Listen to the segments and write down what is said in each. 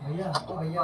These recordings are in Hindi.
भैया ओ भैया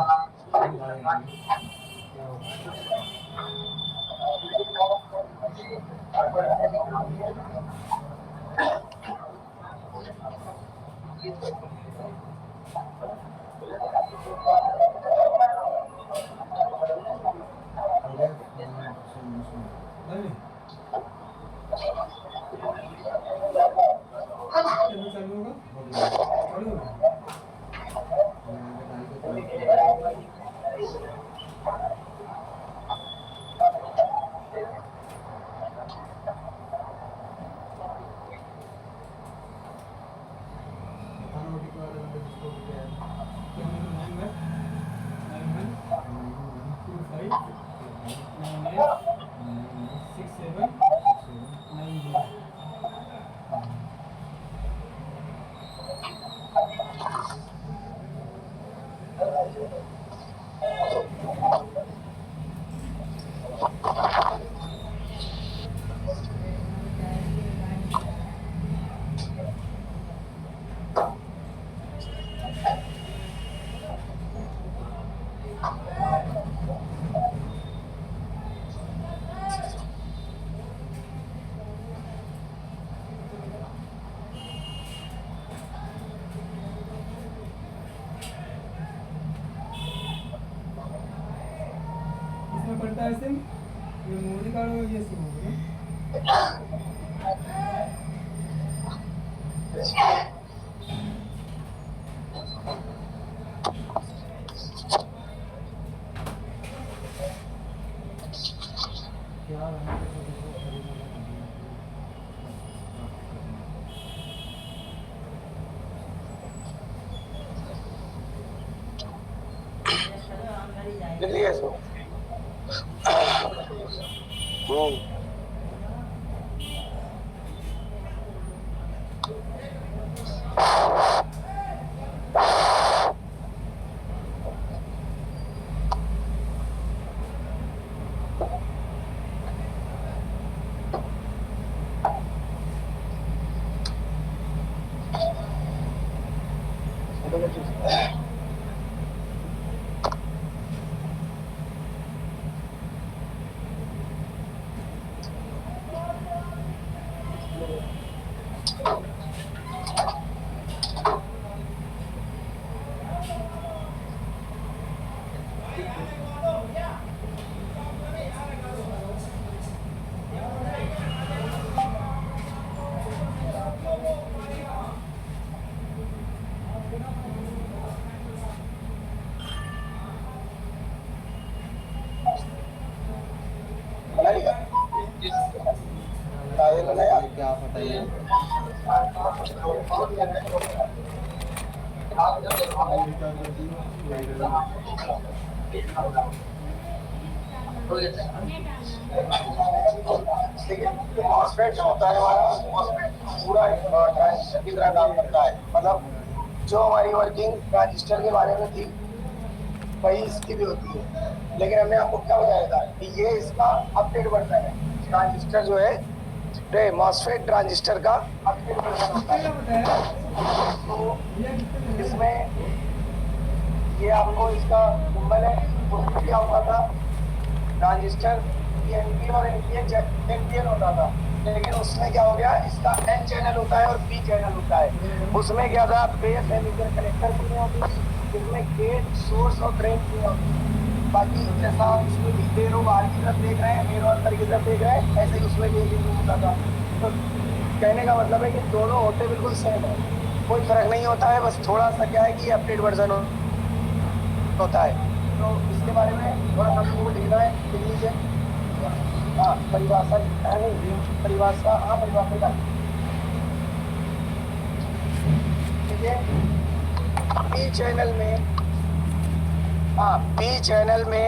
पड़ता है सिम ये मोदी कार्ड और ये सिम हो गया बताइए। देखिए मॉसफेट जो होता है हमारा मॉसफेट पूरा ट्रांजिस्टर की तरह काम करता है। मतलब जो हमारी वर्किंग ट्रांजिस्टर के बारे में थी वही इसकी भी होती है, लेकिन हमने आपको क्या बताया था कि ये इसका अपडेट वर्जन है। ट्रांजिस्टर जो है मॉसफेट ट्रांजिस्टर का अपडेट वर्जन होता क्या है। बताया तो भैया किसने बताया? इसमें ये आपको इसका सिंबल है, उसमें क्या होता था ट्रांजिस्टर पीएनपी और एनपीएन होता था, लेकिन उसमें क्या हो गया इसका एन चैनल होता है और पी चैनल होता है। उसमें क्या था बेस एमिटर कलेक्टर की नहीं होती, इसमें गेट सोर्स और ड्रेन की नहीं होती। बाकी जैसा इसमें भी एरो बाहर की तरफ देख रहे हैं, एरो अंदर की तरफ देख रहे हैं, ऐसे ही उसमें भी एक ही होता था। तो कहने का मतलब है कि दोनों होते बिल्कुल सेम है, कोई फर्क नहीं होता है, बस थोड़ा सा क्या है कि अपडेट वर्जन होता है। तो इसके बारे में थोड़ा सा आपको लिखना है, लिख लीजिए। हाँ परिभाषा नहीं, परिभाषा हाँ परिभाषा का देखिए पी चैनल में, हाँ पी चैनल में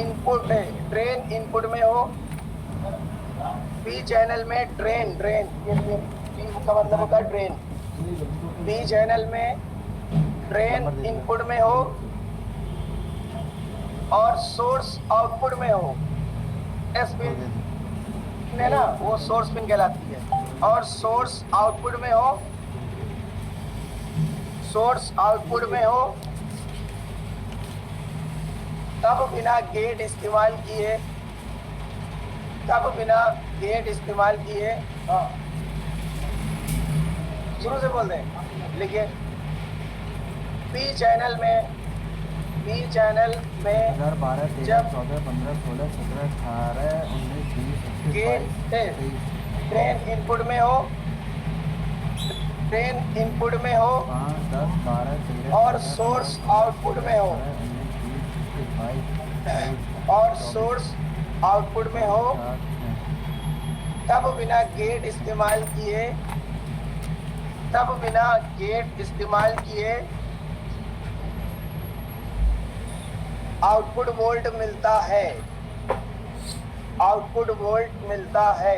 इनपुट है, ड्रेन इनपुट में हो। पी चैनल में ड्रेन ड्रेन ये पी का मतलब होता है ड्रेन। पी चैनल में ड्रेन इनपुट में हो और सोर्स आउटपुट में हो। एस पिन है ना, वो सोर्स पिन कहलाती है। और सोर्स आउटपुट में हो, सोर्स आउटपुट में हो तब बिना गेट इस्तेमाल किए, तब बिना गेट इस्तेमाल किए, हाँ शुरू से बोल दें, लिखिए पी चैनल में, पी चैनल में 2012, 13, 14, 15, 16, 17, 18, 19, 20, 21, गेट 22, ड्रेन इनपुट में हो, ड्रेन इनपुट में हो 5, 10, 12, 13, और सोर्स आउटपुट में हो, 19, 20, 21, 22, और सोर्स आउटपुट में हो तब बिना गेट इस्तेमाल किए, तब बिना गेट इस्तेमाल किए आउटपुट वोल्ट मिलता है, आउटपुट वोल्ट मिलता है।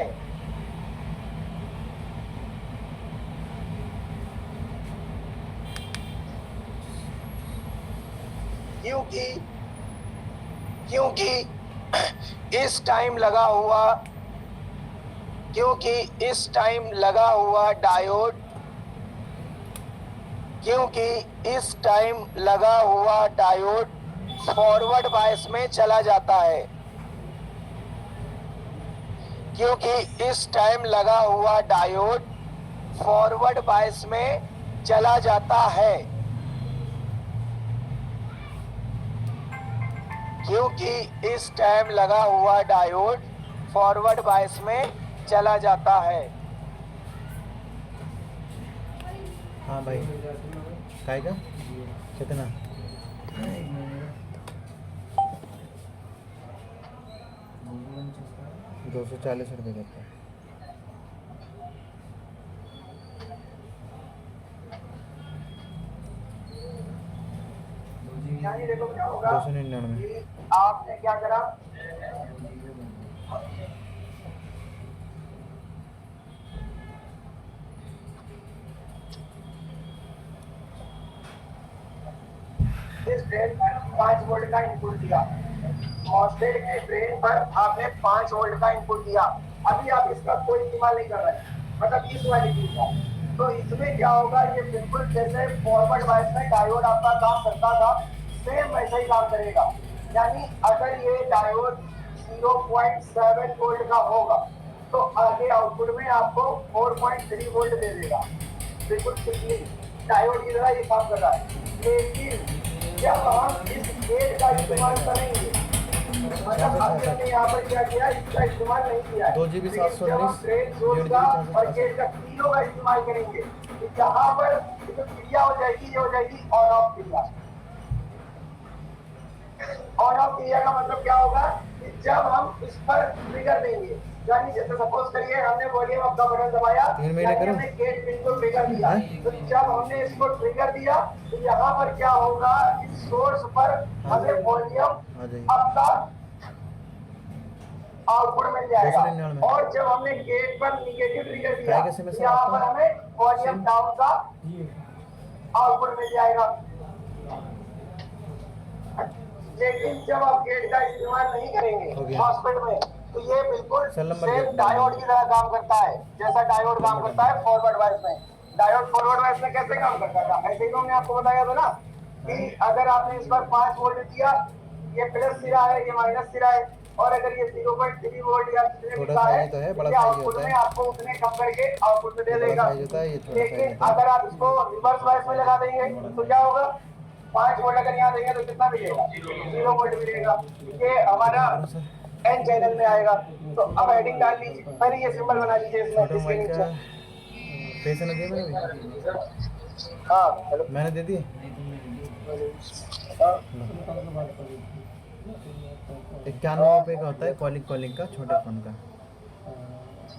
क्योंकि क्योंकि इस टाइम लगा हुआ, क्योंकि इस टाइम लगा हुआ डायोड, क्योंकि इस टाइम लगा हुआ डायोड फॉरवर्ड बायस में चला जाता है, क्योंकि इस टाइम लगा हुआ डायोड फॉरवर्ड बायस में चला जाता है, क्योंकि इस टाइम लगा हुआ डायोड फॉरवर्ड बायस में चला जाता है। हाँ भाई काय का कितना 240 रुपये देता है। 299। आपने क्या करा, इस ड्रेन पर 5 वोल्ट का इनपुट दिया, मॉसफेट के ड्रेन पर आपने 5 वोल्ट का इनपुट दिया। अभी आप इसका कोई इस्तेमाल नहीं कर रहे, मतलब इस वाली चीज का। तो इसमें क्या होगा, ये बिल्कुल जैसे फॉरवर्ड बायस में डायोड आपका काम करता था, सेम वैसा ही काम करेगा। यानी अगर ये डायोड 0.7 वोल्ट का होगा तो आगे आउटपुट में आपको 4.3 वोल्ट दे देगा, बिल्कुल सिंपली डायोड की तरह ये काम कर रहा है। लेकिन जब हम इस गेट का इस्तेमाल करेंगे, मतलब अभी हमने यहाँ पर क्या किया, इसका इस्तेमाल नहीं किया है, 2 GB 719 ट्रेन सोर्स का और गेट का तीनों का इस्तेमाल करेंगे। जहाँ पर क्रिया हो जाएगी, ये हो जाएगी ऑन ऑफ क्रिया, ऑन ऑफ क्रिया का मतलब क्या होगा कि जब हम इस पर ट्रिगर देंगे, यानी जैसे सपोज करिए हमने वॉल्यूम अप का बटन दबाया, 3 महीने यानी करूं? हमने गेट पिन को ट्रिगर दिया, हैं? तो जब हमने इसको ट्रिगर दिया तो यहाँ पर क्या होगा, इस सोर्स पर हमें वॉल्यूम आ जाइए। अप का आउटपुट मिल जाएगा, 299 में। और जब हमने गेट पर निगेटिव ट्रिगर दिया ट्राई कैसे में तो सर यहाँ आपका? पर हमें वॉल्यूम सेम? डाउन का ये आउटपुट मिल जाएगा। लेकिन जब आप गेट का इस्तेमाल नहीं हो करेंगे गया। मॉसफेट में तो ये बिल्कुल cell number same gate diode की तरह काम करता है, जैसा डायोड काम करता है फॉरवर्ड वाइज में। डायोड फॉरवर्ड वाइज में कैसे काम करता था, ऐसे ही तो हमने आपको बताया था ना कि अगर आपने इस पर 5 वोल्ट दिया, ये प्लस सिरा है, ये माइनस सिरा है, और अगर ये 0.3 वोल्ट या छोटा का है साइज तो है, बड़ा ये साइज आउटपुट होता में है। आपको उतने कम करके आउटपुट में दे ये बड़ा देगा। साइज होता है, ये छोटा साइज लेकिन होता है। अगर आप इसको रिवर्स वाइज में लगा देंगे तो क्या होगा, 5 वोल्ट अगर यहाँ देंगे तो कितना मिलेगा, 0 वोल्ट मिलेगा। ये हमारा एन चैनल में आएगा। तो अब हेडिंग डाल लीजिए, पहले ये सिंबल बना लीजिए इसमें, छोटे इसके मोबाइल का नीचे। पैसे न दिए मैंने हाँ हेलो, भी? मैंने दे दिए। हाँ 91 रुपये का होता है कॉलिंग का, छोटे फ़ोन का,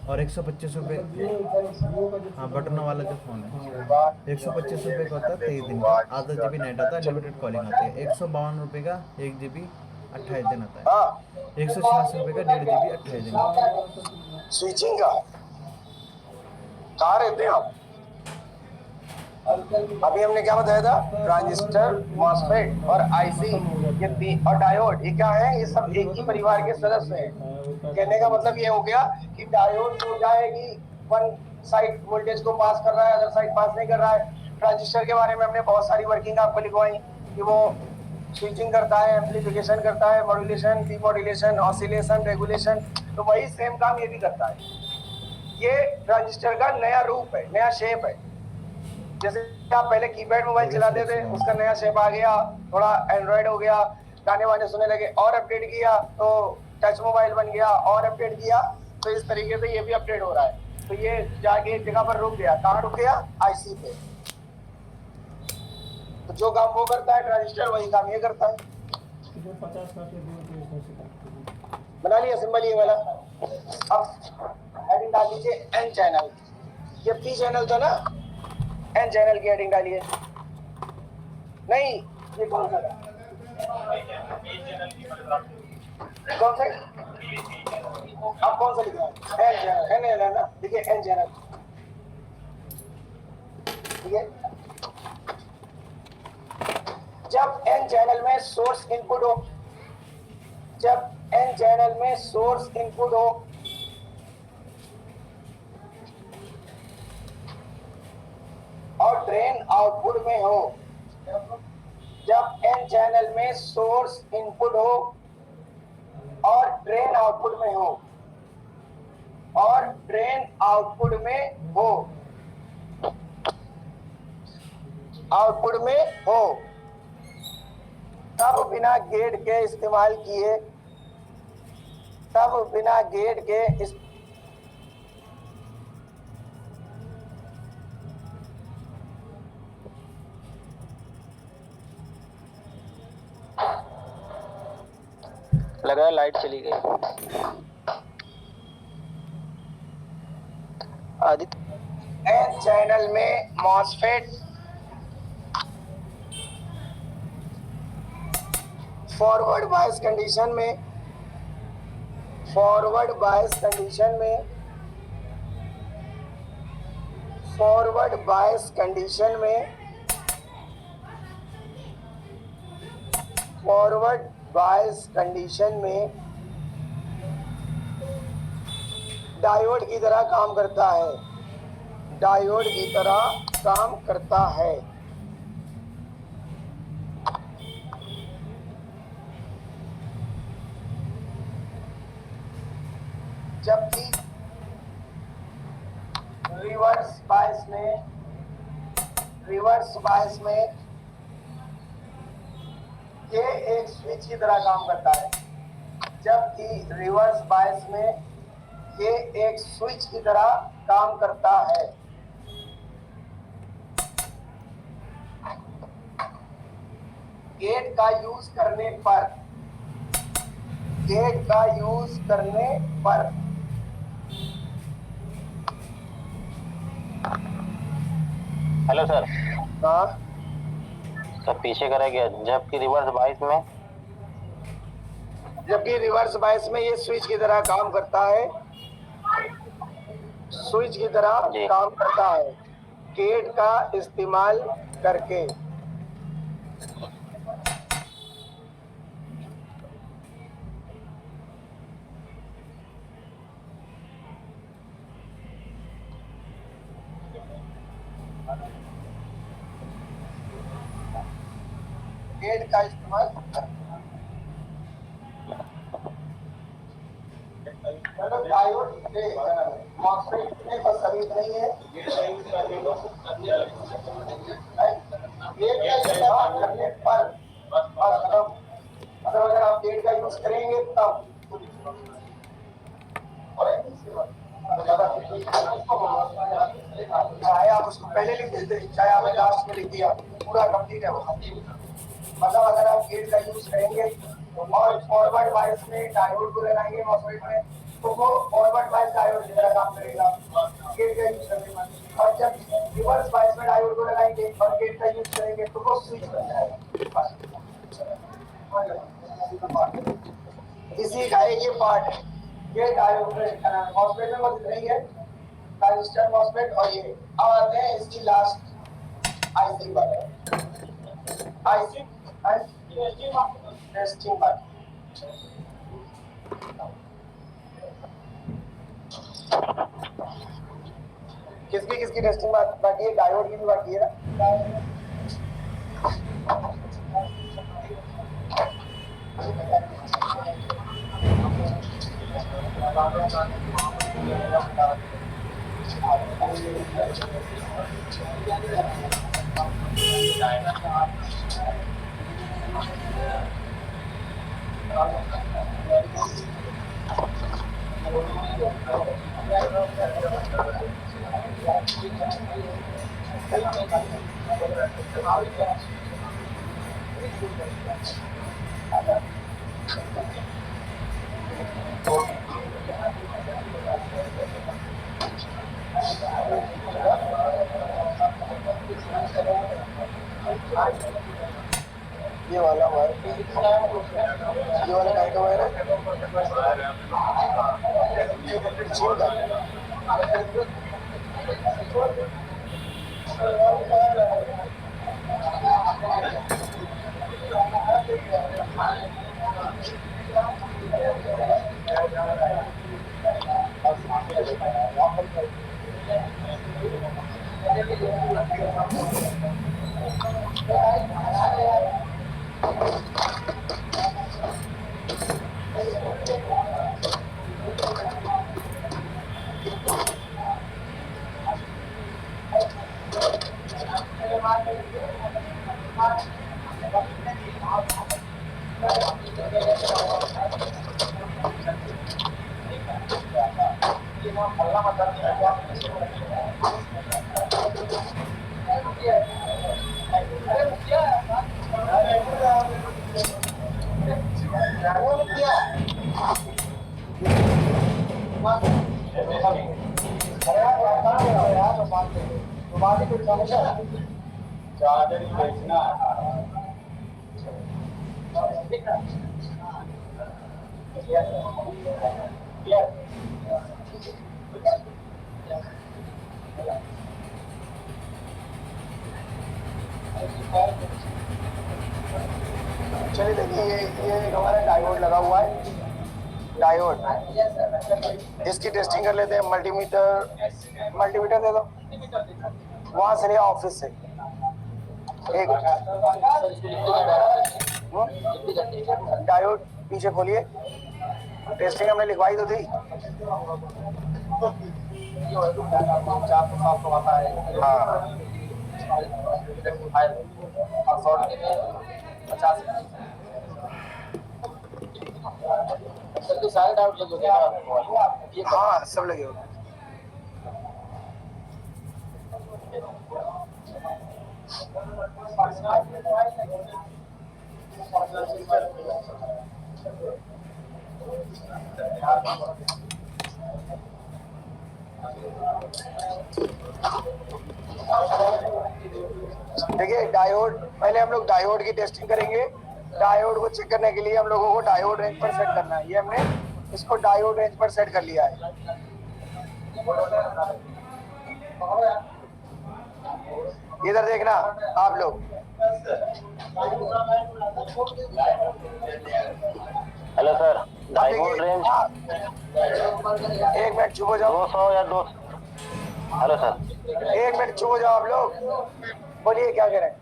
और 125 रुपये। हाँ बटनों वाला जो फ़ोन है 125 रुपये का होता है 23 दिन का, आधा GB नेट आता है, लिमिटेड कॉलिंग आती है। 152 रुपये का 1 GB 28 दिन आता है। हाँ 186 रुपये का 1.5 GB 28 दिन आता है। स्विचिंग का कहाँ रहते हैं आप? अभी हमने क्या बताया था, ट्रांजिस्टर, मॉसफेट और आईसी, ये और डायोड, ये क्या है, ये सब एक ही परिवार के सदस्य हैं। कहने का मतलब ये हो गया कि डायोड जो जाएगी वन साइड वोल्टेज को पास कर रहा है, अदर साइड पास नहीं कर रहा है। ट्रांजिस्टर के बारे में हमने बहुत सारी वर्किंग आपको लिखवाई कि वो स्विचिंग करता है, एम्प्लीफिकेशन करता है, मॉड्यूलेशन, डीमॉड्यूलेशन, ऑसिलेशन, रेगुलेशन, तो वही सेम काम ये भी करता है। ये ट्रांजिस्टर का नया रूप है, नया शेप है। जैसे आप पहले कीपैड मोबाइल चलाते थे, उसका नया शेप आ गया, थोड़ा एंड्रॉइड हो गया, गाने वाने सुनने लगे, और अपडेट किया तो टच मोबाइल बन गया, और अपडेट किया तो इस तरीके से ये भी अपडेट हो रहा है। तो ये जाके एक जगह पर रुक गया, कहाँ रुक गया, आईसी पे। तो जो काम वो करता है ट्रांजिस्टर, वही काम ये करता है। जो 50 का बना लिया सिंबल ये वाला। अब हेडिंग डाल लीजिए एन चैनल, ये पी चैनल था ना, एन चैनल की हेडिंग डालिए। नहीं ये कौन सा था, कौन सा, अब कौन सा लिखा है, एन चैनल, एन है ना, देखिए एन चैनल, ठीक है। जब एन चैनल में सोर्स इनपुट हो, जब एन चैनल में सोर्स इनपुट हो और ड्रेन आउटपुट में हो, जब एन चैनल में सोर्स इनपुट हो और ड्रेन आउटपुट में हो, और ड्रेन आउटपुट में हो, आउटपुट में हो, तब बिना गेट के इस्तेमाल किए, तब बिना गेट के लगा लाइट चली गई। आदित्य एन चैनल में मॉसफेट फॉरवर्ड बायस कंडीशन में, फॉरवर्ड बायस कंडीशन में, फॉरवर्ड बायस कंडीशन में, फॉरवर्ड बायस कंडीशन में डायोड की तरह काम करता है, डायोड की तरह काम करता है। जबकि रिवर्स बायस में, रिवर्स बायस में ये एक स्विच की तरह काम करता है, जबकि रिवर्स बायस में ये एक स्विच की तरह काम करता है। गेट का यूज करने पर गेट का यूज करने पर हेलो सर। हाँ सर पीछे करा गया, जबकि रिवर्स 22 में जबकि रिवर्स बायस में ये स्विच की तरह काम करता है, स्विच की तरह जी। काम करता है गेट का इस्तेमाल करके। गेट का इस्तेमाल खरीद नहीं है। गेट का इस्तेमाल करने पर मतलब अगर आप गेट का यूज करेंगे तब चाहे आप उसको पहले लिख देते, चाहे आपने लास्ट में लिख दिया, पूरा कंप्लीट है वो। मतलब अगर आप गेट का यूज करेंगे और फॉरवर्ड बायस में डायोड को लगाएंगे मॉसफेट में, तो वो फॉरवर्ड बायस डायोड की तरह काम करेगा गेट का यूज करने पर। और जब रिवर्स बायस में डायोड को लगाएंगे और गेट का यूज करेंगे तो वो स्विच बन जाएगा। इसी का एक ये पार्ट है, ये डायोड मॉसफेट में मौजूद नहीं है, ट्रांजिस्टर मॉसफेट। और ये अब आते हैं इसकी लास्ट आईसी पर। आईसी टेस्टिंग पर किसकी टेस्टिंग बाकी है? डायोड की भी बाकी है ना। ये वाला वायर, ये वाला काहे का वायर है? चीन का। चार्जर ही बेचना चलिए देखिए, ये हमारा डायोड लगा हुआ है, डायोड। इसकी टेस्टिंग कर लेते हैं। मल्टीमीटर दे दो, वहां से लिया ऑफिस से एक डायोड। पीछे खोलिए, टेस्टिंग हमने लिखवाई तो थी। हाँ सब लगे होंगे। देखिए डायोड, पहले हम लोग डायोड की टेस्टिंग करेंगे। डायोड को चेक करने के लिए हम लोगों को डायोड रेंज पर सेट करना है। ये हमने इसको डायोड रेंज पर सेट कर लिया है। इधर देखना आप लोग, हेलो सर, डायोड रेंज एक मिनट चुप हो जाओ। 200 या 2। हेलो सर, एक मिनट चुप हो जाओ आप लोग, बोलिए क्या कह रहे हैं?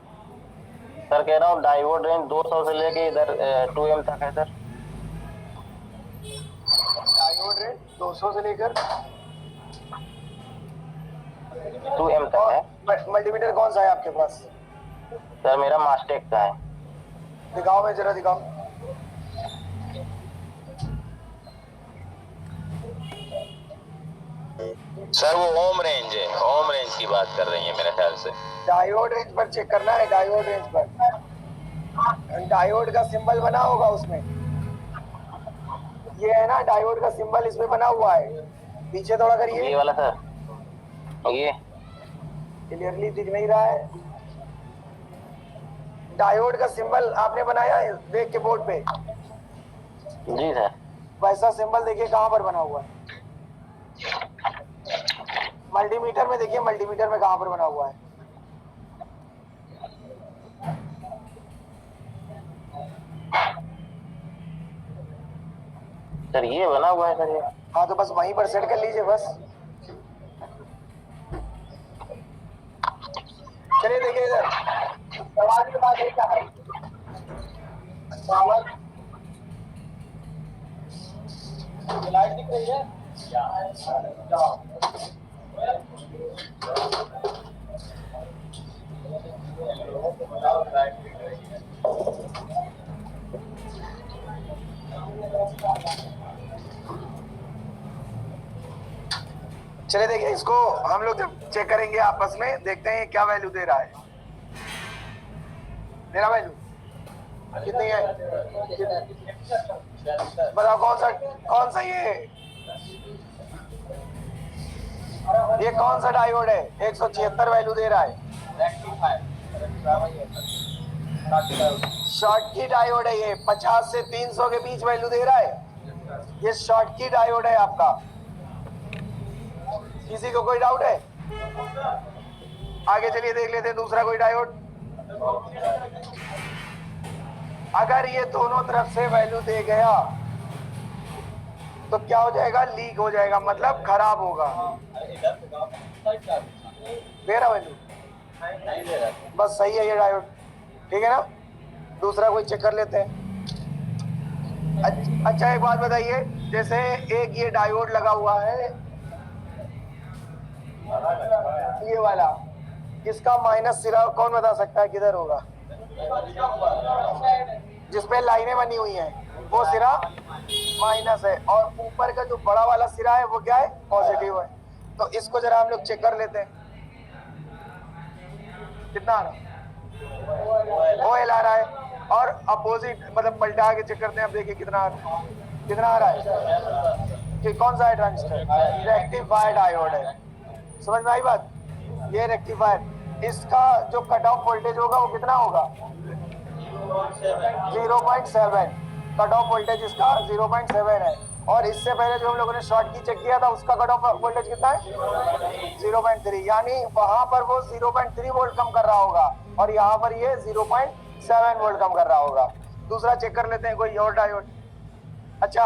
सर कह रहा हूँ डायोड रेंज 200 से लेके इधर 2M तक है सर। डायोड रेंज 200 से लेकर 2M तक है। मल्टीमीटर कौन सा है आपके पास? सर मेरा मास्टेक का है। दिखाओ, मैं जरा दिखाओ। सर वो ओम रेंज है, ओम रेंज की बात कर रही है मेरे ख्याल से। डायोड रेंज पर चेक करना है, डायोड रेंज पर। डायोड का सिंबल बना होगा उसमें, ये है ना डायोड का सिंबल, इसमें बना हुआ है। पीछे थोड़ा करिए, ये वाला सर, ये क्लियरली दिख नहीं रहा है। डायोड का सिंबल आपने बनाया है, देख के बोर्ड पे। जी सर। वैसा सिंबल देखिए कहाँ पर बना हुआ है। मल्टीमीटर में देखिए, मल्टीमीटर में कहाँ पर बना हुआ है। सर ये बना हुआ है सर, ये। हाँ तो बस वहीं पर सेट कर लीजिए बस। चलिए देखिए इधर, सवाल के बाद क्या है? लाइट दिख रही है? चलिए देखिए, इसको हम लोग जब चेक करेंगे आपस में, देखते हैं क्या वैल्यू दे रहा है। मेरा वैल्यू कितनी है? बताओ कौन सा ये कौन सा डायोड है? 176 वैल्यू दे रहा है। शॉर्ट की डायोड है ये, 50 से 300 के बीच वैल्यू दे रहा है। ये शॉर्ट की डायोड है आपका। किसी को कोई डाउट है? आगे चलिए देख लेते हैं दूसरा कोई डायोड। अगर ये दोनों तरफ से वैल्यू दे गया तो क्या हो जाएगा? लीक हो जाएगा, मतलब खराब होगा। दे रहा वैल्यू, बस सही है ये डायोड, ठीक है ना। दूसरा कोई चेक कर लेते हैं। अच्छा एक बात बताइए, जैसे एक ये डायोड लगा हुआ है, ये वाला, इसका माइनस सिरा कौन बता सकता है किधर होगा? जिसपे लाइनें बनी हुई हैं वो सिरा माइनस है, और ऊपर का जो बड़ा वाला सिरा है वो क्या है? पॉजिटिव है। तो इसको जरा हम लोग चेक कर लेते हैं, कितना आ रहा है? OL आ रहा है, और अपोजिट मतलब पलटा के चेक करते हैं। अब देखिए कितना आ रहा है कि कौन सा है ट्रांजिस्टर? रेक्टिफायर डायोड है। समझ में आई बात? ये रेक्टिफायर, इसका जो कट ऑफ वोल्टेज होगा वो कितना होगा? 0.7। कट ऑफ वोल्टेज इसका 0.7 है। और इससे पहले जो हम लोगों ने शॉर्ट की चेक किया था उसका कट ऑफ वोल्टेज कितना है? 0.3। यानी वहां पर वो 0.3 वोल्ट कम कर रहा होगा, और यहाँ पर ये 0.7 वोल्ट कम कर रहा होगा। दूसरा चेक कर लेते हैं कोई और डायोड। अच्छा,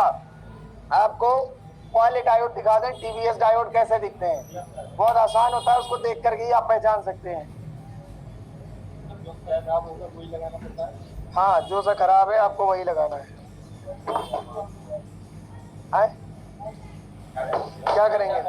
आपको वाले डायोड दिखा दें, TVS डायोड कैसे दिखते हैं? बहुत आसान होता है, उसको देख करके ही आप पहचान सकते हैं। हाँ, जो सा खराब है आपको वही लगाना है। क्या करेंगे?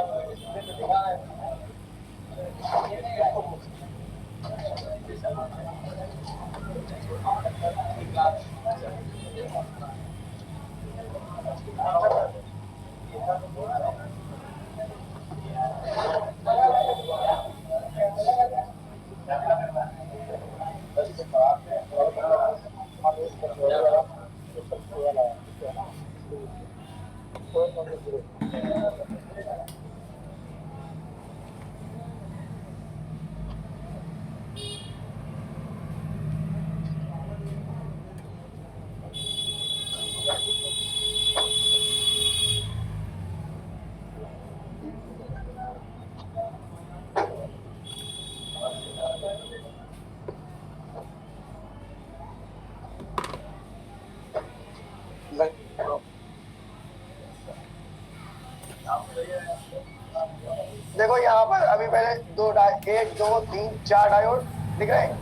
देखो यहाँ पर अभी पहले दो एक दो तीन चार डायोड दिख रहे हैं,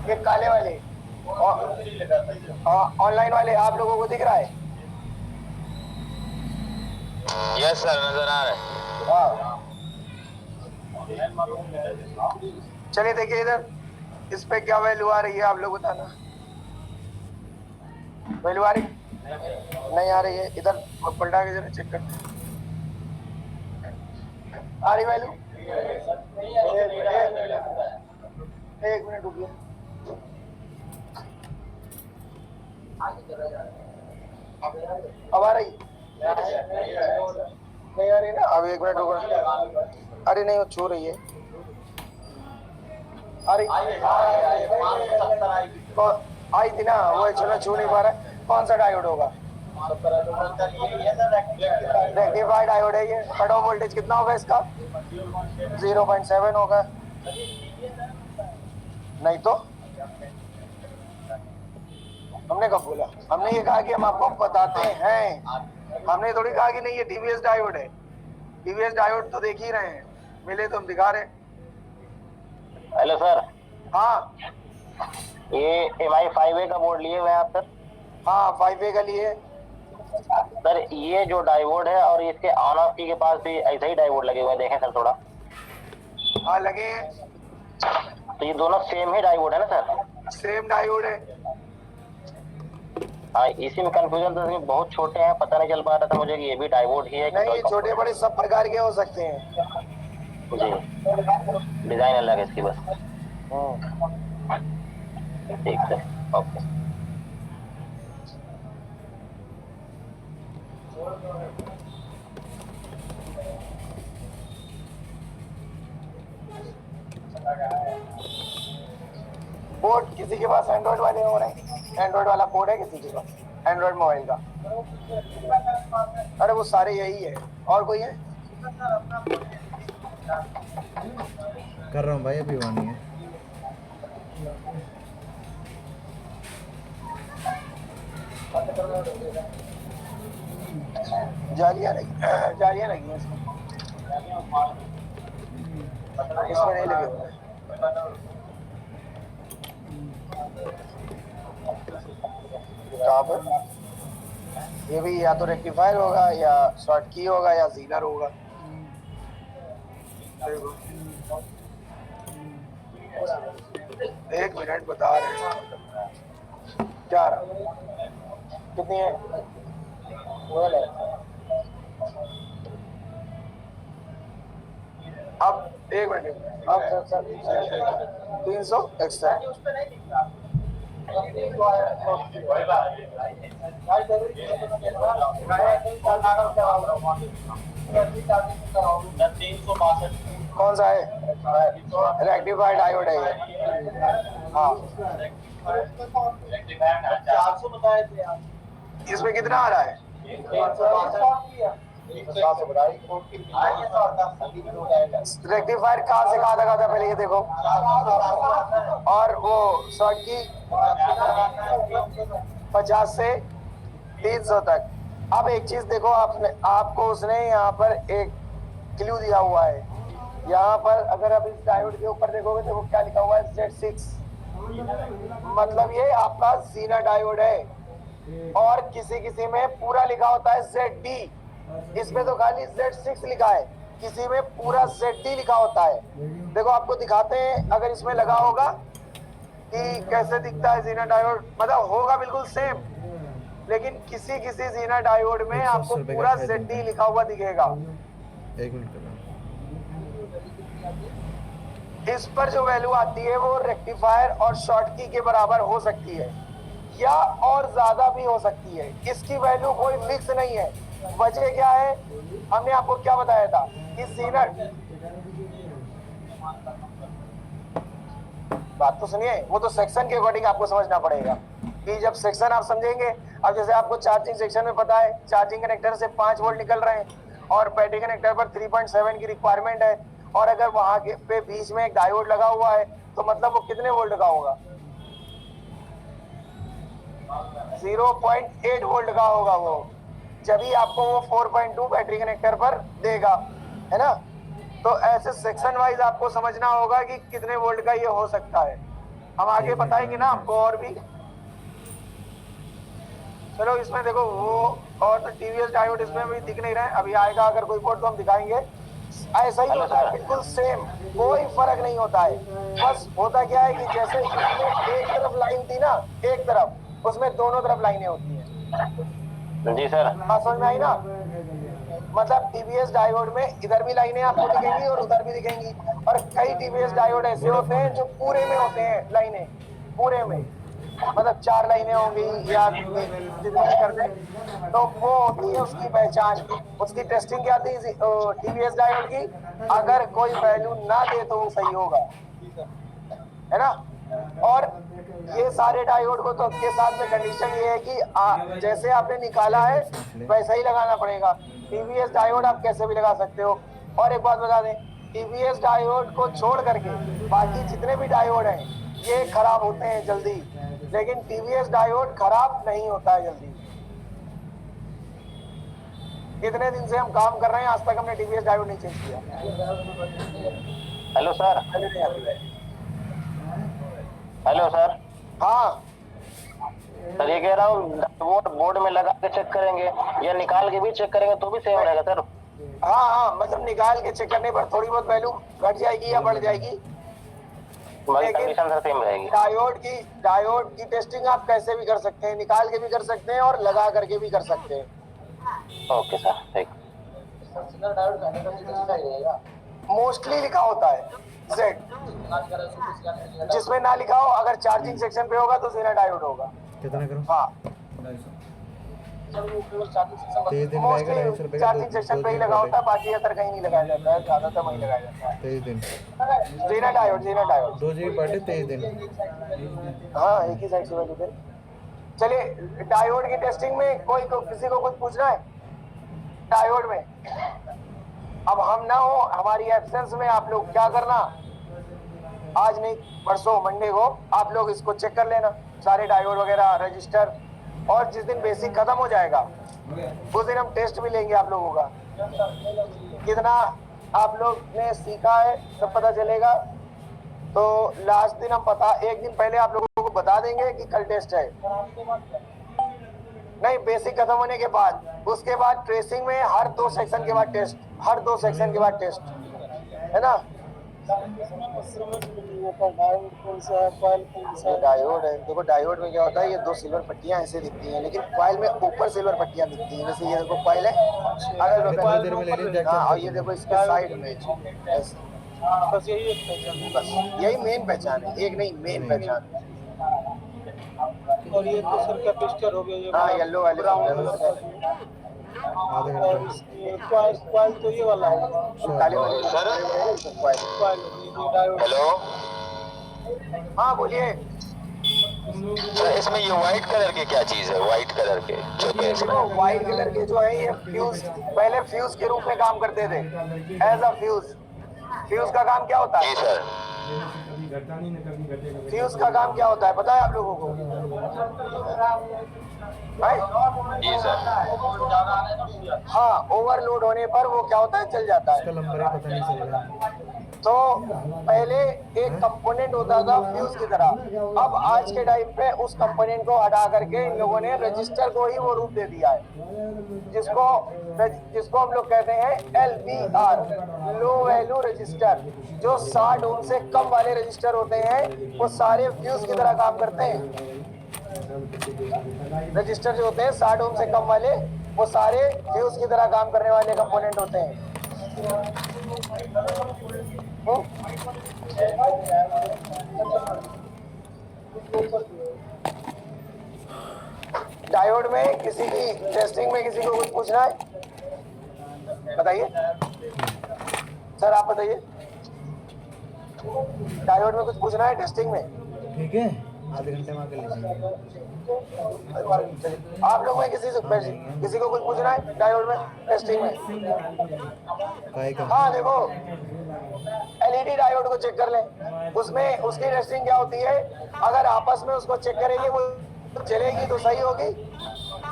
ये काले वाले ऑनलाइन वाले आप लोगों को दिख रहा है? यस सर, नजर आ रहा है। हाँ, चलिए देखिए इधर इस पे क्या वैल्यू आ रही है, आप लोग बताना। वैल्यू आ रही नहीं आ रही है? इधर पलटा के जरा चेक करते हैं। आ रही वैल्यू? एक मिनट रुकिए। अब आ रही? नहीं आ रही ना? अब एक मिनट रुको। अरे नहीं, वो छू रही है। आ रही? आई थी ना, वो एक्चुअली छू नहीं पा रहा है। कौन सा डायोड होगा? रेक्टिफाइड डायोड है ये। कट ऑफ वोल्टेज कितना होगा इसका? 0.7 होगा। नहीं तो हमने कब बोला? हमने ये कहा कि हम आपको बताते हैं, हमने थोड़ी कहा कि नहीं ये टीवीएस डायोड है। टीवीएस डायोड तो देख ही रहे हैं, मिले तो हम दिखा रहे हैं। हेलो सर, हाँ ये MI 5A का बोर्ड लिए हुए हैं आप सर? हाँ 5A का लिए। सर ये जो डायोड है और इसके ऑन ऑफ की के पास भी ऐसे ही डायोड लगे हुए हैं, देखें सर थोड़ा। हाँ लगे हैं, तो ये दोनों सेम ही डायोड है ना सर? सेम डायोड है। हाँ, इसी में कंफ्यूजन तो इसमें बहुत छोटे हैं, पता नहीं चल पा रहा था मुझे कि ये भी डायोड ही है कि नहीं, छोटे बड़े सब प्रकार के हो सकते हैं जी, डिजाइन अलग है इसकी बस। ठीक सर, ओके। बोर्ड किसी के पास एंड्रॉइड वाले हो रहे हैं? एंड्रॉइड वाला कोड है किसी के पास? एंड्रॉइड मोबाइल का? अरे वो सारे यही है, और कोई है? कर रहा हूँ भाई, अभी हुआ नहीं है। जालियां लगी हैं इसमें नहीं लगे हुए। कहाँ पर? ये भी या तो रेक्टिफायर होगा या शॉर्ट की होगा या जीनर होगा। एक मिनट बता रहे हैं क्या रहा? कितनी है? अब एक मिनट, अब 300 एक्स्ट्रा। कौन सा है? रेक्टिफाइड डायोड है ये। हाँ, इसमें कितना आ रहा है? रेक्टिफायर कहाँ से कहाँ तक आता है पहले ये देखो, और वो शॉर्ट की 50 से 300 तक। अब एक चीज देखो, आपको उसने यहाँ पर एक क्लू दिया हुआ है। यहाँ पर अगर आप इस डायोड के ऊपर देखोगे तो वो क्या लिखा हुआ है? Z6। मतलब ये आपका जीना डायोड है, और किसी में पूरा लिखा होता है ZD। इसमें तो खाली Z6 लिखा है, किसी में पूरा ZD लिखा होता है। देखो आपको दिखाते हैं, अगर इसमें लगा होगा कि कैसे दिखता है जीना डायोड, मतलब होगा बिल्कुल सेम, लेकिन किसी जीना डायोड में आपको पूरा ZD लिखा हुआ दिखेगा। एक मिनट कर रहा हूँ। इस पर जो वैल्यू आती है वो रेक्टिफायर और शॉर्ट की के बराबर हो सकती है, या और ज्यादा भी हो सकती है। इसकी वैल्यू कोई फिक्स नहीं है, वजह क्या है? हमने आपको क्या बताया था कि सीनर, बात तो सुनिए, वो तो सेक्शन के अकॉर्डिंग आपको समझना पड़ेगा कि जब सेक्शन आप समझेंगे। अब जैसे आपको चार्जिंग सेक्शन में पता है चार्जिंग कनेक्टर से 5 वोल्ट निकल रहे हैं और बैटरी कनेक्टर पर 3.7 की रिक्वायरमेंट है, और अगर वहां के पे बीच में एक डायोड लगा हुआ है तो मतलब वो कितने वोल्ट का होगा? 0.8 वोल्ट का होगा वो, जब ही आपको वो 4.2 बैटरी कनेक्टर पर देगा, है ना। तो ऐसे सेक्शन वाइज आपको समझना होगा कि कितने वोल्ट का ये हो सकता है। हम आगे बताएंगे ना आपको और भी। चलो इसमें देखो वो और तो टीवीएस डायोड इसमें भी दिख नहीं रहा है, अभी आएगा अगर कोई बोर्ड तो हम दिखाएंगे। ऐसा ही होता है, बिल्कुल सेम, कोई फर्क नहीं होता है। बस होता क्या है कि जैसे इसमें एक तरफ लाइन थी ना, एक तरफ, उसमें दोनों तरफ लाइनें होती हैं। जी सर। हाँ समझ में आई ना। मतलब टीवीएस डायोड में इधर भी लाइनें आपको दिखेंगी और उधर भी दिखेंगी, और कई टीवीएस डायोड ऐसे होते हैं जो पूरे में होते हैं लाइनें, पूरे में, मतलब 4 लाइनें होंगी या जितनी भी कर दें, तो वो होती है उसकी पहचान। उसकी टेस्टिंग क्या थी टीवीएस डायोड की? अगर कोई वैल्यू ना दे तो वो सही होगा, है ना। और ये सारे डायोड को तो के साथ में कंडीशन ये है कि जैसे आपने निकाला है वैसा ही लगाना पड़ेगा। टीवीएस डायोड आप कैसे भी लगा सकते हो। और एक बात बता दें, टीवीएस डायोड को छोड़ करके बाकी जितने भी डायोड हैं ये खराब होते हैं जल्दी, लेकिन टीवीएस डायोड खराब नहीं होता है जल्दी। कितने दिन से हम काम कर रहे हैं, आज तक हमने टीवीएस डायोड नहीं चेंज किया। Hello sir. Hello sir. हाँ सर ये कह रहा हूँ बोर्ड में लगा के चेक करेंगे या निकाल के भी चेक करेंगे तो भी सेम रहेगा सर? हाँ, मतलब निकाल के चेक करने पर थोड़ी बहुत वैल्यू घट जाएगी या बढ़ जाएगी, कंडीशन सर सेम रहेगी। डायोड की टेस्टिंग आप कैसे भी कर सकते हैं, निकाल के भी कर सकते हैं और लगा करके भी कर सकते हैं। ओके सर, ठीक। मोस्टली लिखा होता है जेड, जिसमें ना लिखा हो, अगर चार्जिंग सेक्शन पे होगा तो जेना डायोड होगा। कितना करो? हाँ, मोस्टली चार्जिंग सेक्शन पे ही लगा होता है, बाकी अदर कहीं नहीं लगाया जाता है, ज्यादातर वहीं लगाया जाता है। 23 दिन जेना डायोड 2 GB पर डे 23 दिन। हाँ, एक ही साइड से वैल्यू दे। चलिए डायोड की टेस्टिंग में किसी को कुछ पूछना है डायोड में? अब हम ना हो, हमारी एब्सेंस में आप लोग क्या करना, आज नहीं परसों मंडे को आप लोग इसको चेक कर लेना, सारे डायोड वगैरह रजिस्टर, और जिस दिन बेसिक खत्म हो जाएगा उस दिन हम टेस्ट भी लेंगे आप लोगों का, कितना आप लोग ने सीखा है सब पता चलेगा। तो लास्ट दिन हम एक दिन पहले आप लोगों को बता देंगे कि कल टेस्ट है, नहीं बेसिक खत्म होने के बाद, उसके बाद ट्रेसिंग में हर 2 सेक्शन के बाद टेस्ट, हर 2 सेक्शन के बाद टेस्ट, है ना। डायोड है, देखो डायोड में क्या होता है, ये 2 सिल्वर पट्टियां ऐसे दिखती हैं, लेकिन कॉइल में ऊपर सिल्वर पट्टियां दिखती हैं। जैसे ये देखो कॉइल है, और ये देखो इसके साइड में ऐसे, बस यही मेन पहचान है, एक नहीं मेन पहचान है। और ये तो सर कैपेसिटर हो गया, ये हाँ येलो वाले क्वाइल तो ये वाला है, काले वाले सर क्वाइल डायोड। हेलो हाँ बोलिए। सर, इसमें ये व्हाइट कलर के क्या चीज है? व्हाइट कलर के जो है इसमें? व्हाइट कलर के जो है ये फ्यूज, पहले फ्यूज के रूप में काम करते थे, एज अ फ्यूज। फ्यूज का काम क्या होता है? जी सर। फ्यूज का काम क्या होता है पता है आप लोगों को? जी सर। हाँ, ओवरलोड होने पर वो क्या होता है, चल जाता है। इसका नंबर ही पता नहीं चल रहा। तो पहले एक कंपोनेंट होता था फ्यूज की तरह, अब आज के टाइम पे उस कंपोनेंट को हटा करके इन लोगों ने रजिस्टर को ही वो रूप दे दिया है, जिसको हम लोग कहते हैं LVR, लो वैल्यू रजिस्टर। जो 60 ओम से कम वाले रजिस्टर होते हैं वो सारे फ्यूज की तरह काम करते हैं। रजिस्टर जो होते हैं 60 ओम से कम वाले, वो सारे फ्यूज की तरह काम करने वाले कंपोनेंट होते हैं। डायोड में किसी की टेस्टिंग में किसी को कुछ पूछना है? बताइए सर, आप बताइए, डायोड में कुछ पूछना है टेस्टिंग में? ठीक है, आधे घंटे में आके ले जाएंगे। आप लोग में किसी को कुछ पूछना है डायोड में टेस्टिंग में? काय का? हाँ देखो, एलईडी डायोड को चेक कर लें, उसमें उसकी टेस्टिंग क्या होती है। अगर आपस में उसको चेक करेंगे वो चलेगी तो सही होगी।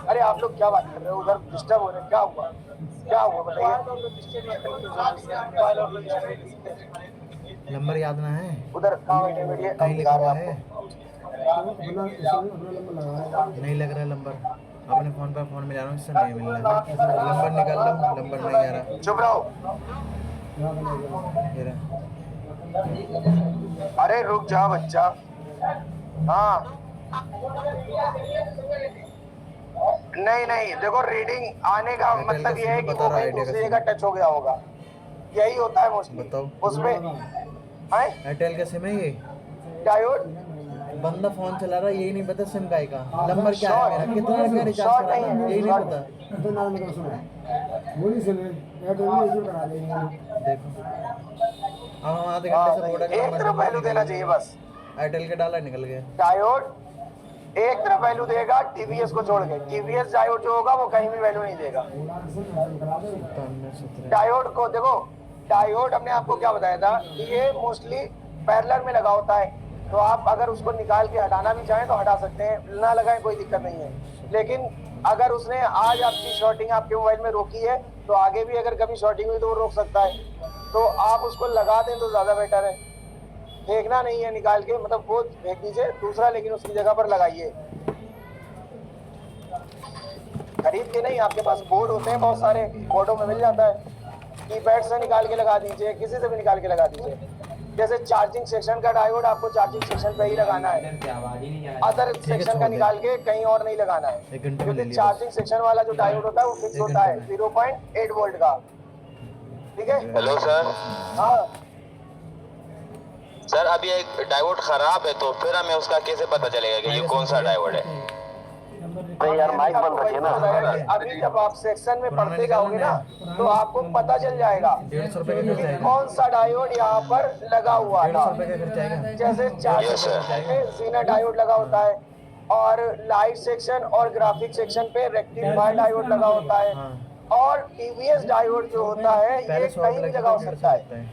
अरे आप लोग क्या बात कर रहे हो, उधर डिस्टर्ब हो रहे हैं, क्या हुआ बताइए। नंबर याद ना है? उधर इंटरमीडिएट कहीं लिखा हुआ है? अपना नंबर लगा है। नहीं लग रहा है नंबर। अपने फोन पर फोन मिला रहा हूँ, इससे नहीं मिल रहा है। नंबर निकाल लो, नंबर नहीं आ रहा। चुप रहो। ये रहा। अरे रुक जा बच्चा। हाँ नहीं देखो, रीडिंग आने का मतलब ये है कि वो कहीं दूसरी जगह टच हो गया होगा, यही होता है मोस्टली। बताओ। उसमें एयरटेल का सिम है ये? डायोड बंदा फोन चला रहा है, यही नहीं पता सिम का नंबर क्या है मेरा, कितना का रिचार्ज शॉर्ट करा नहीं है, यही नहीं शॉर्ट पता। तो नाम निकल सुनो, बोली से एयरटेल में इशू करा देंगे। देखो अब हम आधे घंटे से बोर्ड का एक तरफ वैल्यू देना चाहिए बस। एयरटेल के डाला निकल गया। डायोड एक तरफ वैल्यू देगा टीवीएस को छोड़ के। टीवीएस डायोड जो होगा वो कहीं भी वैल्यू नहीं देगा। डायोड को देखो, डायोड हमने आपको क्या बताया था कि ये मोस्टली पैरेलल में लगा होता है, तो आप अगर उसको निकाल के हटाना भी चाहें तो हटा सकते हैं, ना लगाएं कोई दिक्कत नहीं है। लेकिन अगर उसने आज आपकी शॉर्टिंग आपके मोबाइल में रोकी है तो आगे भी अगर कभी शॉर्टिंग हुई तो वो रोक सकता है, तो आप उसको लगा दें तो ज्यादा बेटर है। फेंकना नहीं है निकाल के, मतलब वो फेंक दीजिए दूसरा, लेकिन उसकी जगह पर लगाइए। खरीद के नहीं, आपके पास बोर्ड होते हैं बहुत सारे, बोर्डों में मिल जाता है। कीपैड से निकाल के लगा दीजिए, किसी से भी निकाल के लगा दीजिए। जैसे चार्जिंग सेक्शन का डायोड आपको चार्जिंग सेक्शन पे ही लगाना है, अदर सेक्शन का निकाल के कहीं और नहीं लगाना है, क्योंकि चार्जिंग सेक्शन वाला जो डायोड होता है वो फिक्स होता है 0.8 वोल्ट का। ठीक है। Hello sir. हाँ सर अभी एक डायोड खराब है, तो फिर हमें उसका कैसे पता चलेगा कि ये कौन सा डायोड है? अरे यार माइक बंद रखिए ना। अभी जब आप सेक्शन में पढ़ते जाओगे ना तो आपको पता चल जाएगा 150 रुपए का खर्चा कि आएगा। कौन सा डायोड यहाँ पर लगा हुआ 150 था। रुपए का खर्चा आएगा। जैसे चार्जिंग सेक्शन में जीना डायोड लगा होता है, और लाइट सेक्शन और ग्राफिक सेक्शन पे रेक्टिफायर डायोड लगा होता है, और टीवीएस डायोड जो होता है ये कहीं भी लगा हो सकता है।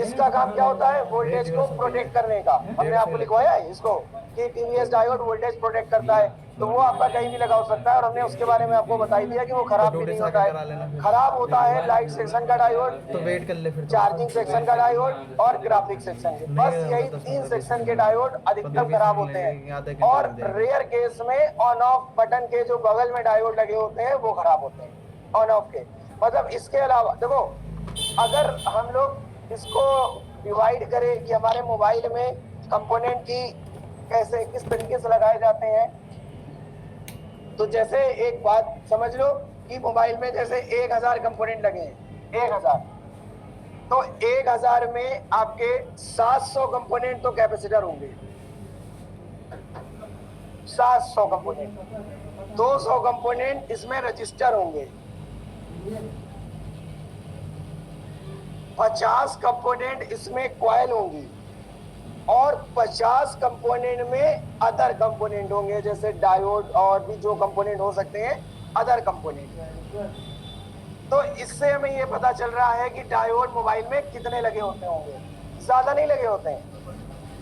इसका काम क्या होता है? वोल्टेज को प्रोटेक्ट करने का। हमने आपको लिखवाया है इसको कि टीवीएस डायोड वोल्टेज प्रोटेक्ट करता है, तो वो आपका कहीं भी लगा हो सकता है। और हमने उसके बारे में आपको बता ही दिया कि वो खराब भी नहीं होता है। खराब होता है लाइट सेक्शन का डायोड, तो वेट कर ले फिर। चार्जिंग सेक्शन का डायोड और ग्राफिक सेक्शन। बस यही 3 सेक्शन के डायोड अधिकतर खराब होते हैं, और रेयर केस में ऑन ऑफ बटन के जो बगल में डायोड लगे होते हैं वो खराब होते हैं, ऑन ऑफ के। मतलब इसके अलावा देखो, अगर हम लोग इसको डिवाइड करें कि हमारे मोबाइल में कंपोनेंट की कैसे किस तरीके से लगाए जाते हैं, तो जैसे एक बात समझ लो कि मोबाइल में जैसे 1000 कंपोनेंट लगे हैं, 1000, तो 1000 में आपके 700 कंपोनेंट तो कैपेसिटर होंगे, 700 कंपोनेंट। 200 कंपोनेंट इसमें रजिस्टर होंगे, 50 कंपोनेंट इसमें कॉइल होंगी, और 50 कंपोनेंट में अदर कंपोनेंट होंगे, जैसे डायोड और भी जो कंपोनेंट हो सकते हैं अदर कंपोनेंट। तो इससे हमें ये पता चल रहा है कि डायोड मोबाइल में कितने लगे होते होंगे। ज्यादा नहीं लगे होते हैं,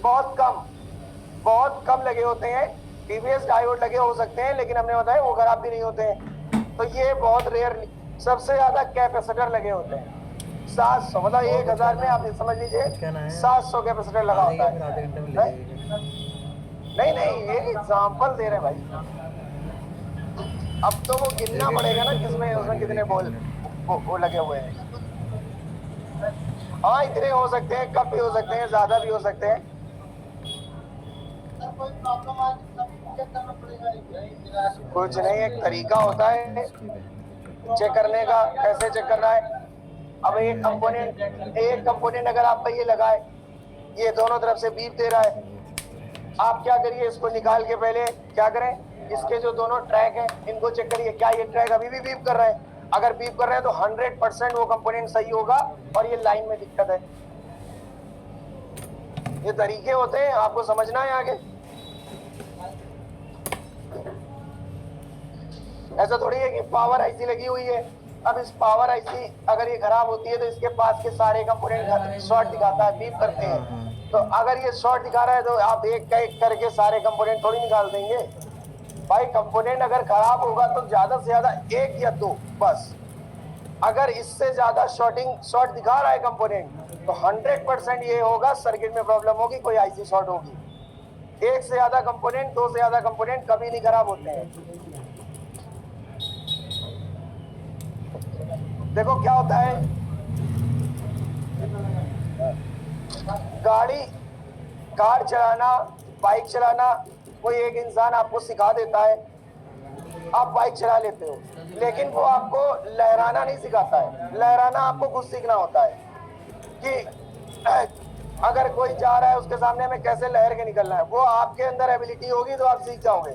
बहुत कम लगे होते हैं। टीवीएस डायोड लगे हो सकते हैं, लेकिन हमने बताया वो खराब भी नहीं होते हैं। तो ये बहुत रेयर, सबसे ज्यादा कैपेसिटर लगे होते हैं 700, मतलब 1000 में आप समझ लीजिए 700 कैपेसिटर लगा होता है। नहीं ये एग्जाम्पल दे रहे हैं भाई, अब तो वो गिनना पड़ेगा ना किसमें उसमें कितने बॉल वो लगे हुए हैं। हाँ इतने हो सकते हैं, कम भी हो सकते हैं, ज्यादा भी हो सकते हैं। कुछ नहीं, एक तरीका होता है चेक करने का। कैसे चेक करना है? अब एक कंपोनेंट अगर आप पे ये लगाए, ये दोनों तरफ से बीप दे रहा है, आप क्या करिए, इसको निकाल के पहले क्या करें, इसके जो दोनों ट्रैक हैं इनको चेक करिए, क्या ये ट्रैक अभी भी बीप कर रहा है? अगर बीप कर रहे हैं तो 100% वो कंपोनेंट सही होगा और ये लाइन में दिक्कत है। ये तरीके होते हैं, आपको समझना है आगे। ऐसा थोड़ी है कि पावर आईसी लगी हुई है, अब इस पावर आईसी अगर ये खराब होती है तो इसके पास के सारे कंपोनेंट शॉर्ट दिखाता है, बीप करते हैं। तो अगर ये शॉर्ट दिखा रहा है तो आप एक करके सारे कंपोनेंट थोड़ी निकाल देंगे भाई। कंपोनेंट अगर खराब होगा तो ज्यादा से ज्यादा 1 या 2 बस। अगर इससे ज्यादा शॉर्ट दिखा रहा है कंपोनेंट तो 100% ये होगा सर्किट में प्रॉब्लम होगी, कोई आईसी शॉर्ट होगी। 1 से ज्यादा कंपोनेंट, 2 से ज्यादा कंपोनेंट कभी नहीं खराब होते हैं। देखो क्या होता है, कार चलाना, बाइक चलाना, कोई एक इंसान आपको सिखा देता है, आप बाइक चला लेते हो, लेकिन वो आपको लहराना नहीं सिखाता है। लहराना आपको खुद सीखना होता है कि अगर कोई जा रहा है उसके सामने में कैसे लहर के निकलना है। वो आपके अंदर एबिलिटी होगी तो आप सीख जाओगे।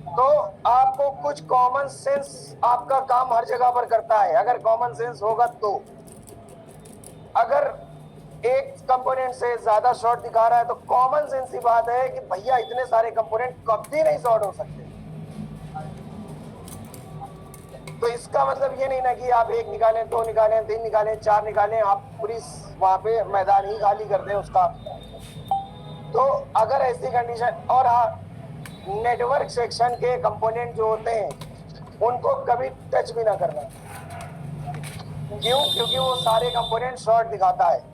तो आपको कुछ कॉमन सेंस, आपका काम हर जगह पर करता है अगर कॉमन सेंस होगा तो। अगर एक कंपोनेंट से ज्यादा शॉर्ट दिखा रहा है तो कॉमन सेंस की बात है कि भैया इतने सारे कंपोनेंट कभी नहीं शॉर्ट हो सकते। तो इसका मतलब ये नहीं ना कि आप 1 निकालें, 2 निकालें, 3 निकालें, 4 निकालें, आप पूरी वहां पे मैदान ही खाली कर दें उसका। तो अगर ऐसी कंडीशन, और हाँ, नेटवर्क सेक्शन के कंपोनेंट जो होते हैं उनको कभी टच भी ना करना। क्यों? क्योंकि वो सारे कंपोनेंट शॉर्ट दिखाता है।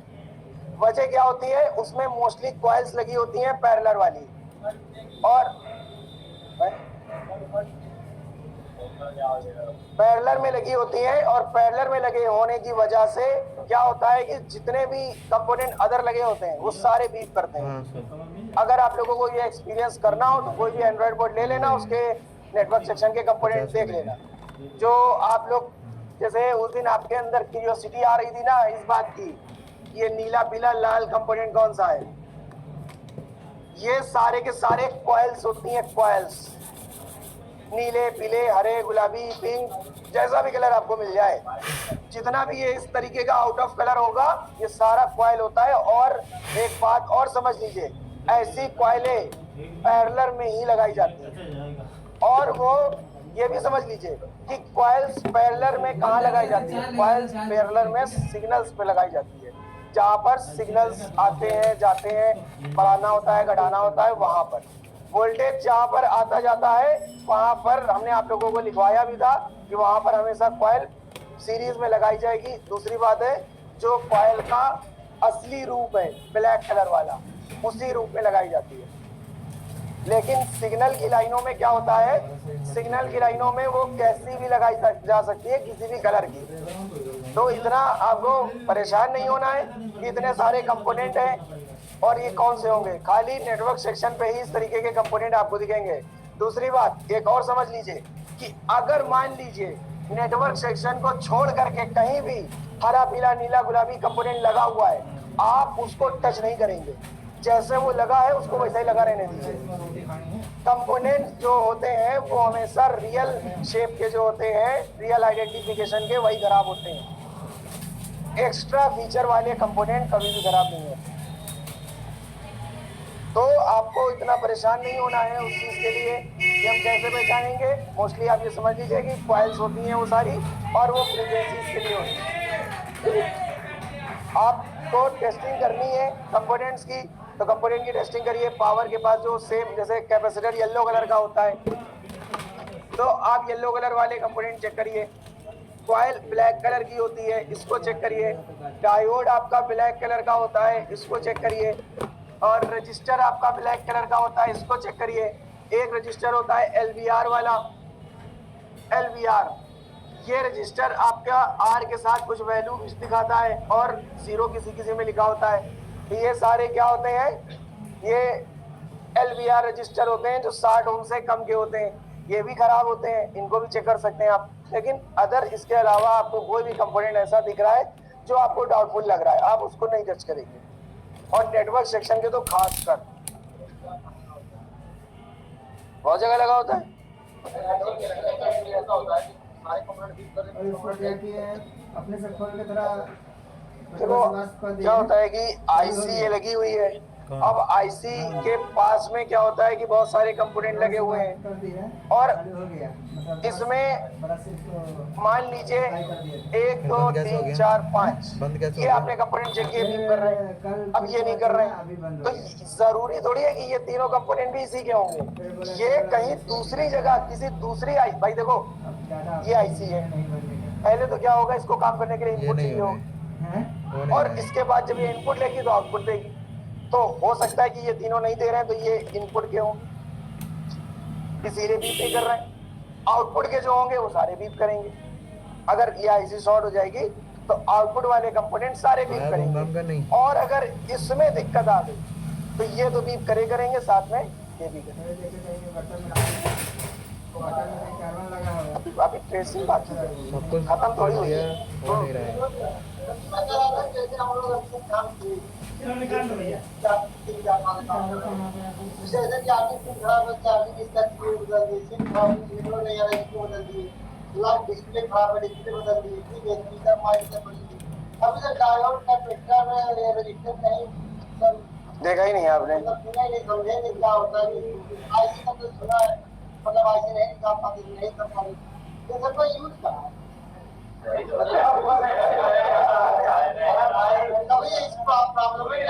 वजह क्या होती है, उसमें मोस्टली कॉइल्स लगी होती हैं पैरेलल वाली, और पैरेलल में लगी होती हैं, और पैरेलल में लगे होने की वजह से क्या होता है कि जितने भी कंपोनेंट अदर लगे होते हैं वो सारे बीप करते हैं। अगर आप लोगों को ये एक्सपीरियंस करना हो तो कोई भी एंड्रॉइड बोर्ड ले लेना, उसके नेटवर्क सेक्शन के कंपोनेंट देख लेना। जो आप लोग, जैसे उस दिन आपके अंदर क्यूरियोसिटी आ रही थी ना इस बात की, ये नीला पीला लाल कंपोनेंट कौन सा है, ये सारे के सारे कॉइल्स होती हैं। कॉइल्स नीले, पीले, हरे, गुलाबी, पिंक, जैसा भी कलर आपको मिल जाए, जितना भी ये इस तरीके का आउट ऑफ कलर होगा ये सारा कॉइल होता है। और एक बात और समझ लीजिए, ऐसी कॉइलें पैरेलल में ही लगाई जाती है। और वो ये भी समझ लीजिए कि कॉइल्स पैरेलल में कहाँ लगाई जाती है, कॉइल्स पैरेलल में सिग्नल्स पे लगाई जाती है। जहाँ पर सिग्नल्स आते हैं जाते हैं, बढ़ाना होता है घटाना होता है, वहां पर वोल्टेज जहाँ पर आता जाता है वहां पर हमने आप लोगों को लिखवाया भी था कि वहां पर हमेशा कॉइल सीरीज में लगाई जाएगी। दूसरी बात है, जो कॉइल का असली रूप है ब्लैक कलर वाला, उसी रूप में लगाई जाती है। लेकिन सिग्नल की लाइनों में क्या होता है, सिग्नल की लाइनों में वो कैसी भी लगाई जा सकती है, किसी भी कलर की। तो इतना आपको परेशान नहीं होना है कि इतने सारे कंपोनेंट हैं और ये कौन से होंगे। खाली नेटवर्क सेक्शन पे ही इस तरीके के कंपोनेंट आपको दिखेंगे। दूसरी बात एक और समझ लीजिए कि अगर मान लीजिए नेटवर्क सेक्शन को छोड़ करके कहीं भी हरा, पीला, नीला, गुलाबी कंपोनेंट लगा हुआ है, आप उसको टच नहीं करेंगे। जैसे वो लगा है उसको वैसे ही लगा रहने दीजिए। कंपोनेंट जो होते हैं वो हमेशा रियल शेप के जो होते हैं, रियल आइडेंटिफिकेशन के, वही खराब होते हैं। एक्स्ट्रा फीचर वाले कंपोनेंट कभी भी खराब नहीं होते। तो आपको इतना परेशान नहीं होना है उस चीज के लिए कि हम कैसे पहचानेंगे। मोस्टली आप ये समझ लीजिए कि कॉइल्स होती हैं वो सारी, और वो फ्रीक्वेंसीज के लिए होती है। आपको टेस्टिंग करनी है कंपोनेंट्स की, तो कंपोनेंट की टेस्टिंग करिए। पावर के पास जो सेम, जैसे कैपेसिटर येलो कलर का होता है तो आप येलो कलर वाले कंपोनेंट चेक करिए। कॉइल ब्लैक कलर की होती है, इसको चेक करिए। डायोड आपका ब्लैक कलर का होता है, इसको चेक करिए। और रजिस्टर आपका ब्लैक कलर का होता है, इसको चेक करिए। एक रजिस्टर होता है LVR वाला, LVR, ये रजिस्टर आपका R के साथ कुछ वैल्यू दिखाता है और 0 किसी में लिखा होता है। तो ये सारे क्या होते हैं, ये LVR रजिस्टर होते हैं जो 60 ओम से कम के होते हैं। ये भी खराब होते हैं, इनको भी चेक कर सकते हैं आप। लेकिन अदर इसके अलावा आपको कोई भी कंपोनेंट ऐसा दिख रहा है जो आपको डाउटफुल लग रहा है, आप उसको नहीं टच करेंगे। और नेटवर्क सेक्शन के तो खास कर बहुत जगह लगा होता है। और इसको जाके अपने से खोल के थोड़ा देखो क्या होता है कि आईसी ये लगी हुई है। हाँ। अब आईसी के पास में क्या होता है कि बहुत सारे कंपोनेंट लगे हुए हैं कर दिया और हो गया मतलब इसमें बड़ा से इसको मान लीजिए फ्राई कर दिया। 1 2 बंद कैसे हो 3 गया? 4 5 बंद कैसे हो ये गया? आपने कंपोनेंट चेक किए बीप कर रहे हैं, कल अब ये नहीं कर रहे अभी हैं। बंद तो हो गया। जरूरी थोड़ी है कि ये तीनों कंपोनेंट भी इसी के होंगे। ये कहीं दूसरी जगह किसी दूसरी आई भाई देखो अब डाटा ये IC है। नहीं बनेगा पहले तो क्या होगा, इसको काम करने के लिए ये इनपुट नहीं चाहिए हो होगा रहा है। हैं वो नहीं और हो रहा है। इसके बाद जब ये इनपुट लेगी तो आउटपुट देगी। तो हो सकता है कि ये तीनों नहीं दे रहे हैं तो ये इनपुट के होंगे, इसीलिए बीप नहीं कर रहे हैं। आउटपुट के जो होंगे वो सारे बीप करेंगे। अगर ये आईसी शॉर्ट हो जाएगी तो आउटपुट वाले कंपोनेंट सारे बीप आया बम का करेंगे। नहीं। और अगर इसमें दिक्कत आ गई तो ये तो बीप करेंगे साथ में ये भी करेंगे। मेरे देखे कहीं बटन में बटन में कहीं कार्बन लगा हुआ है। अभी ट्रेसिंग बाकी है, सब कुछ खत्म थोड़ी कर हुई दिया, है। हो नहीं रहा है। चलो निकाल दो भैया जैसे कि आपकी सिम खराब है, चार्जिंग इसका स्क्रीन बदल दी, सिम खराब है, सिग्नल नहीं आ रहा है, इसको बदल दिए, लाइट डिस्प्ले खराब है, डिस्प्ले बदल दी, ठीक है, स्पीकर माइक से बदल दी। अभी तक डायोड का पेक्टर है, रजिस्टर नहीं सब देखा ही नहीं आपने, मतलब सुना ही नहीं, समझे नहीं क्या होता है। आईसी का तो सुना है, मतलब आईसी नहीं निकाल पाते, नहीं कर पाते, ये सब का यूज करा है। कभी इस प्रॉब्लम में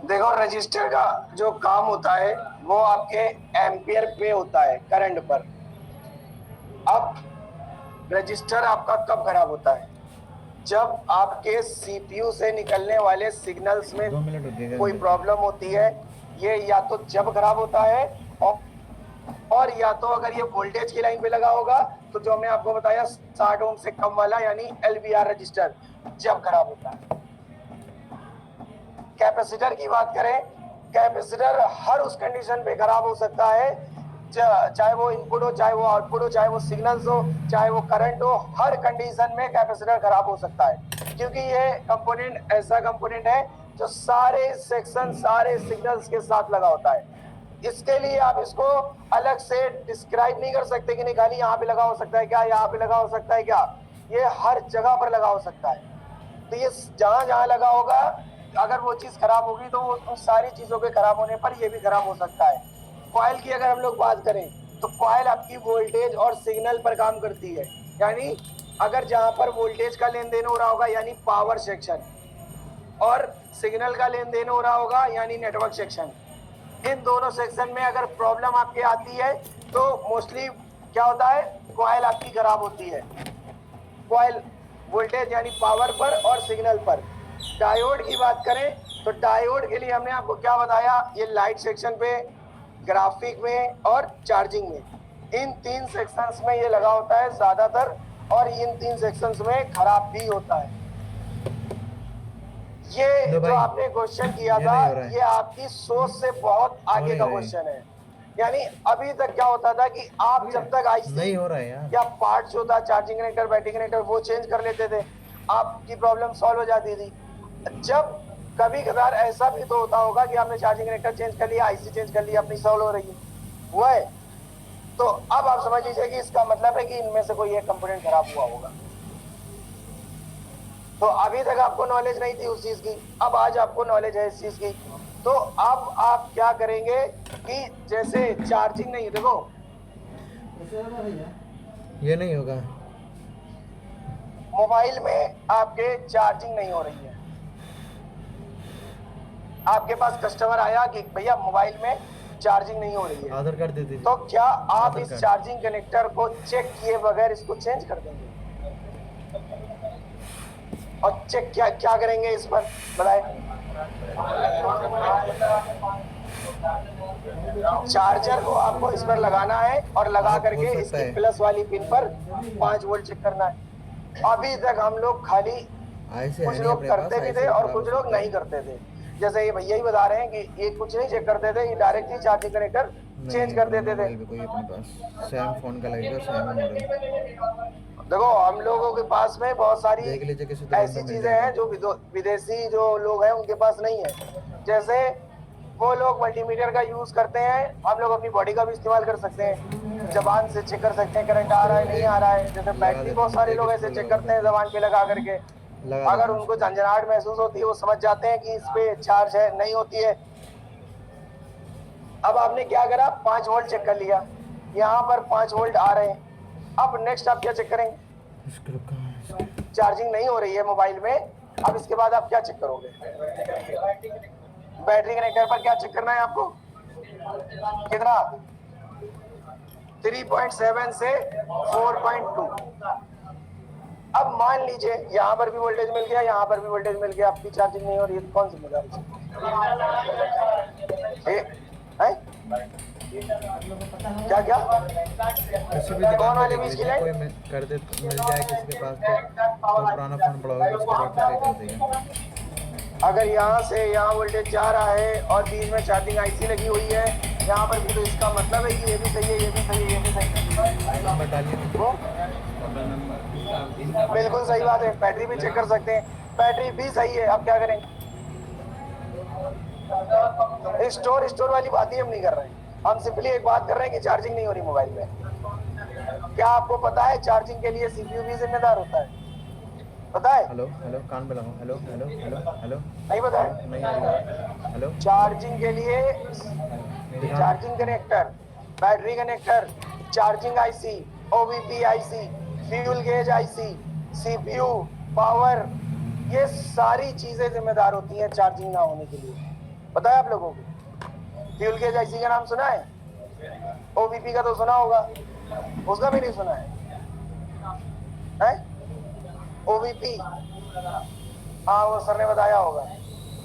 देखो रजिस्टर का जो काम होता है वो आपके एम्पियर पे होता है, करंट पर। अब रजिस्टर आपका कब खराब होता है? जब आपके सीपीयू से निकलने वाले सिग्नल्स में 2 मिनट रुकिएगा। कोई प्रॉब्लम होती है। ये या तो जब खराब होता है और या तो अगर ये वोल्टेज की लाइन पे लगा होगा तो जो हमने आपको बताया 60 ओम से कम वाला यानी LVR रजिस्टर जब खराब होता है। कैपेसिटर की बात करें, कैपेसिटर हर उस कंडीशन पे खराब हो सकता है, चाहे वो इनपुट हो, चाहे वो आउटपुट हो, चाहे वो सिग्नल्स हो, चाहे वो करंट हो, हर कंडीशन में कैपेसिटर खराब हो सकता है। क्योंकि ये कंपोनेंट ऐसा कंपोनेंट है जो सारे सेक्शन सारे सिग्नल्स के साथ लगा होता है। इसके लिए आप इसको अलग से डिस्क्राइब नहीं कर सकते कि नहीं खाली यहाँ पे लगा हो सकता है क्या, यहाँ पे लगा हो सकता है क्या, ये हर जगह पर लगा हो सकता है। तो ये जहाँ जहाँ लगा होगा अगर वो चीज खराब होगी तो उन सारी चीजों के खराब होने पर ये भी खराब हो सकता है। कॉइल की अगर हम लोग बात करें तो कॉइल आपकी वोल्टेज और सिग्नल पर काम करती है। यानी अगर जहाँ पर वोल्टेज का लेन देन हो रहा होगा यानी पावर सेक्शन, और सिग्नल का लेन देन हो रहा होगा यानी नेटवर्क सेक्शन, इन दोनों सेक्शन में अगर प्रॉब्लम आपके आती है तो मोस्टली क्या होता है, कॉइल आपकी खराब होती है। कॉइल वोल्टेज यानी पावर पर और सिग्नल पर। डायोड की बात करें तो डायोड के लिए हमने आपको क्या बताया, ये लाइट सेक्शन पे, ग्राफिक में और चार्जिंग में, इन 3 सेक्शंस में ये लगा होता है ज्यादातर, और इन 3 सेक्शंस में खराब भी होता है। ये जो आपने क्वेश्चन किया था ये आपकी सोच से बहुत आगे का क्वेश्चन है। यानी अभी तक क्या होता था कि आप जब तक आईसी नहीं हो रहा है यार, या पार्ट्स होता, चार्जिंग कनेक्टर, बैटरी कनेक्टर, वो चेंज कर लेते थे, आपकी प्रॉब्लम सॉल्व हो जाती थी। जब कभी कभार ऐसा भी तो होता होगा कि आपने चार्जिंग कनेक्टर चेंज कर लिया, आईसी चेंज कर लिया, अपनी सॉल्व हो रही है, वो है। तो अब आप समझ लीजिए कि इसका मतलब है कि इनमें से कोई एक कंपोनेंट खराब हुआ होगा। तो अभी तक आपको नॉलेज नहीं थी उस चीज की, अब आज आपको नॉलेज है इस चीज की। तो अब आप क्या करेंगे कि जैसे चार्जिंग नहीं, देखो ये नहीं होगा, मोबाइल में आपके चार्जिंग नहीं हो रही है, आपके पास कस्टमर आया कि भैया मोबाइल में चार्जिंग नहीं हो रही है, आधार कार्ड दे दीजिए। तो क्या आप आधार इस कार्ड। चार्जिंग कनेक्टर को चेक किए बगैर इसको चेंज कर देंगे? और चेक क्या क्या करेंगे इस पर बताए। चार्जर को आपको इस पर लगाना है और लगा आप हो करके सकता इसकी है। प्लस वाली पिन पर 5 वोल्ट चेक करना है। अभी तक हम लोग खाली ऐसे कुछ है नहीं लोग अपने करते पास, भी ऐसे थे भी और खराब कुछ हो लोग सकता नहीं है। करते थे। जैसे ये भैया ही बता रहे हैं कि ये कुछ नहीं चेक करते थे, ये डायरेक्टली चार्जिंग कनेक्टर नहीं चेंज है, कर पुराना देते थे। मोबाइल भी कोई अपने पास सैम फोन का लगेगा, सैम ही मॉडल। देखो हम लोगों के पास में बहुत सारी देख लीजिए किसी दुकान ऐसी पे मिल चीजें जाएगा। हैं जो विदेशी जो लोग हैं उनके पास नहीं है। जैसे वो लोग मल्टीमीटर का यूज करते हैं, हम लोग अपनी बॉडी का भी इस्तेमाल कर सकते हैं। जबान से चेक कर सकते हैं करंट आ रहा है नहीं आ रहा है। जैसे लगा बैटरी देता बहुत हूँ, सारे एक लोग ऐसे स्क्रू चेक लगा करते हैं देता जबान पे लगा करके। हूँ, लगा अगर देता हूँ उनको स्क्रू। झंझनाहट महसूस होती है वो समझ जाते हैं कि इस पे चार्ज है, नहीं होती है। अब आपने क्या करा, 5 वोल्ट चेक कर लिया, यहाँ पर 5 वोल्ट आ रहे हैं। अब नेक्स्ट आप क्या चेक करेंगे, स्क्रू कहाँ है इसका? चार्जिंग नहीं हो रही है मोबाइल में। अब इसके बाद आप क्या चेक करोगे, बैटरी कनेक्टर पर क्या चेक करना है आपको, कितना 3.7 से 4.2। अब मान लीजिए यहाँ पर भी वोल्टेज मिल गया, यहाँ पर भी वोल्टेज मिल गया, आपकी चार्जिंग नहीं हो रही है, कौन सी मजा है? क्या क्या किसी भी कौन दुकान पे वाले देख बीच की लीजिए, कोई लाइन? कर दे मिल जाए किसी के पास तो पुराना फोन पड़ा होगा उसके बाद पे कर देगा। अगर यहाँ से यहाँ वोल्टेज जा रहा है और बीच में चार्जिंग आईसी लगी हुई है यहाँ पर भी, तो इसका मतलब है कि ये भी सही है, ये भी सही है, ये भी सही है। नंबर डालिए। वो बिल्कुल सही बात है। बैटरी भी चेक कर सकते हैं, बैटरी भी सही है। अब क्या करें, स्टोर वाली बात ही हम नहीं कर रहे हैं, हम सिंपली एक बात कर रहे हैं कि चार्जिंग नहीं हो रही मोबाइल में। क्या आपको पता है चार्जिंग के लिए सीपीयू भी जिम्मेदार होता है, पता है? हेलो हेलो, कान पे लगाओ। हेलो हेलो हेलो हेलो, नहीं पता है? नहीं आ रही है। हेलो, चार्जिंग के लिए दिखा। Charging connector, battery connector, charging IC, OBP IC, fuel gauge IC, CPU, power, ये सारी चीजें जिम्मेदार होती हैं चार्जिंग ना होने के लिए। पता है आप लोगों को? फ्यूल गेज आईसी का नाम सुना है? ओबीपी का तो सुना होगा, उसका भी नहीं सुना है? ओबीपी, हाँ वो सर ने बताया होगा,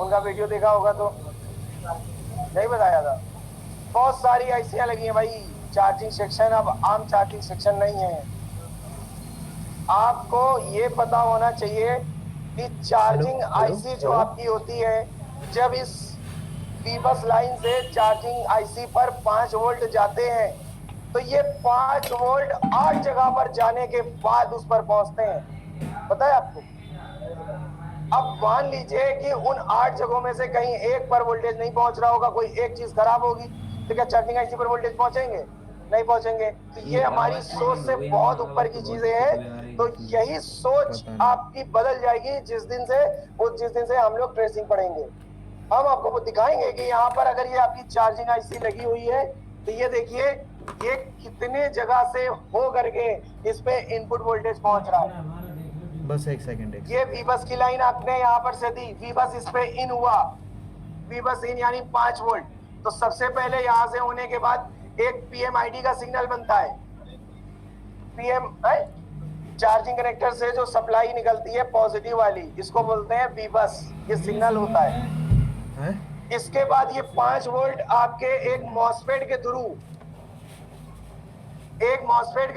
उनका वीडियो देखा होगा तो नहीं बताया था। बहुत सारी आईसियां लगी हैं भाई, चार्जिंग सेक्शन अब आम चार्जिंग सेक्शन नहीं है। आपको ये पता होना चाहिए कि चार्जिंग हेलो, हेलो, आईसी जो हेलो। आपकी होती है, जब इस बस लाइन से चार्जिंग आईसी पर 5 वोल्ट जाते हैं तो ये 5 वोल्ट 8 जगह पर जाने के बाद उस पर पहुंचते हैं। पता है आपको? अब मान लीजिए कि उन 8 जगहों में से कहीं एक पर वोल्टेज नहीं पहुंच रहा होगा, कोई एक चीज खराब होगी, तो क्या चार्जिंग आईसी पर वोल्टेज पहुंचेंगे? नहीं पहुंचेंगे। तो ये हमारी सोच से बहुत ऊपर की चीजें हैं। तो यही सोच आपकी बदल जाएगी जिस दिन से हम लोग ट्रेसिंग पढ़ेंगे। हम आपको दिखाएंगे कि यहाँ पर अगर ये आपकी चार्जिंग आईसी लगी हुई है तो ये देखिए ये कितने जगह से हो करके इस पे इनपुट वोल्टेज पहुंच रहा है। बस एक सेकंड। ये वी बस की लाइन आपने यहाँ पर से दी, वी बस इस पे इन हुआ, वी बस इन यानी 5 वोल्ट। तो सबसे पहले यहाँ से होने के बाद एक पीएमआईडी का सिग्नल बनता है। पीएम चार्जिंग कनेक्टर से जो सप्लाई निकलती है पॉजिटिव वाली, इसको बोलते हैं वी बस, ये सिग्नल होता है। इसके बाद ये 5 वोल्ट आपके एक मॉसफेट के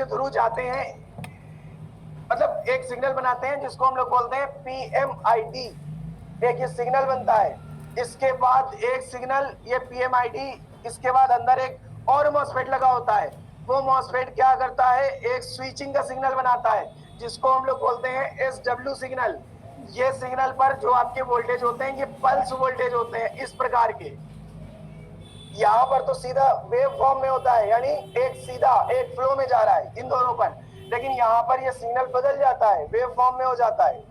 थ्रू जाते हैं, मतलब एक सिग्नल बनाते हैं जिसको हम लोग बोलते हैं पीएमआईडी। एक ये सिग्नल बनता है, इसके बाद एक सिग्नल ये पीएमआईडी, इसके बाद अंदर एक और मॉसफेट लगा होता है। वो मॉसफेट क्या करता है, एक स्विचिंग का सिग्नल बनाता है जिसको हम लोग बोलते हैं एसडब्ल्यू सिग्नल। ये सिग्नल पर जो आपके वोल्टेज होते हैं ये पल्स वोल्टेज होते हैं इस प्रकार के। यहाँ पर तो सीधा वेव फॉर्म में होता है, यानी एक सीधा एक फ्लो में जा रहा है इन दोनों पर, लेकिन यहाँ पर ये सिग्नल बदल जाता है, वेव फॉर्म में हो जाता है।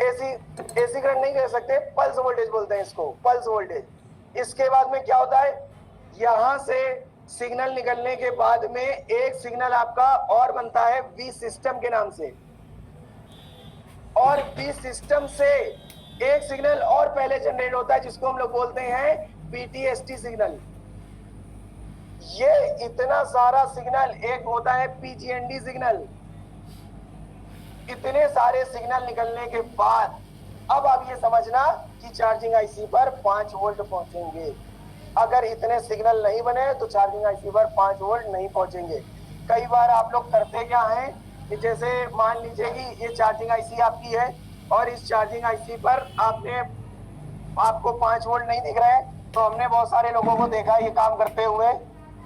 एसी करंट नहीं कह सकते, पल्स वोल्टेज बोलते हैं इसको, पल्स वोल्टेज। इसके बाद में क्या होता है, यहाँ से सिग्नल निकलने के बाद में एक सिग्नल आपका और बनता है वी सिस्टम के नाम से, और वी सिस्टम से एक सिग्नल और पहले जनरेट होता है जिसको हम लोग बोलते हैं बीटीएसटी सिग्नल। ये इतना सारा सिग्नल, एक होता है पीजीएनडी सिग्नल, इतने सारे सिग्नल निकलने के बाद अब आप ये समझना कि चार्जिंग आईसी पर 5 वोल्ट पहुंचेंगे। अगर इतने सिग्नल नहीं बने तो चार्जिंग आईसी पर 5 वोल्ट नहीं पहुंचेंगे। कई बार आप लोग करते क्या हैं कि जैसे मान लीजिए कि ये चार्जिंग आईसी आपकी है और इस चार्जिंग आईसी पर आपको 5 वोल्ट नहीं दिख रहे हैं, तो हमने बहुत सारे लोगों को देखा ये काम करते हुए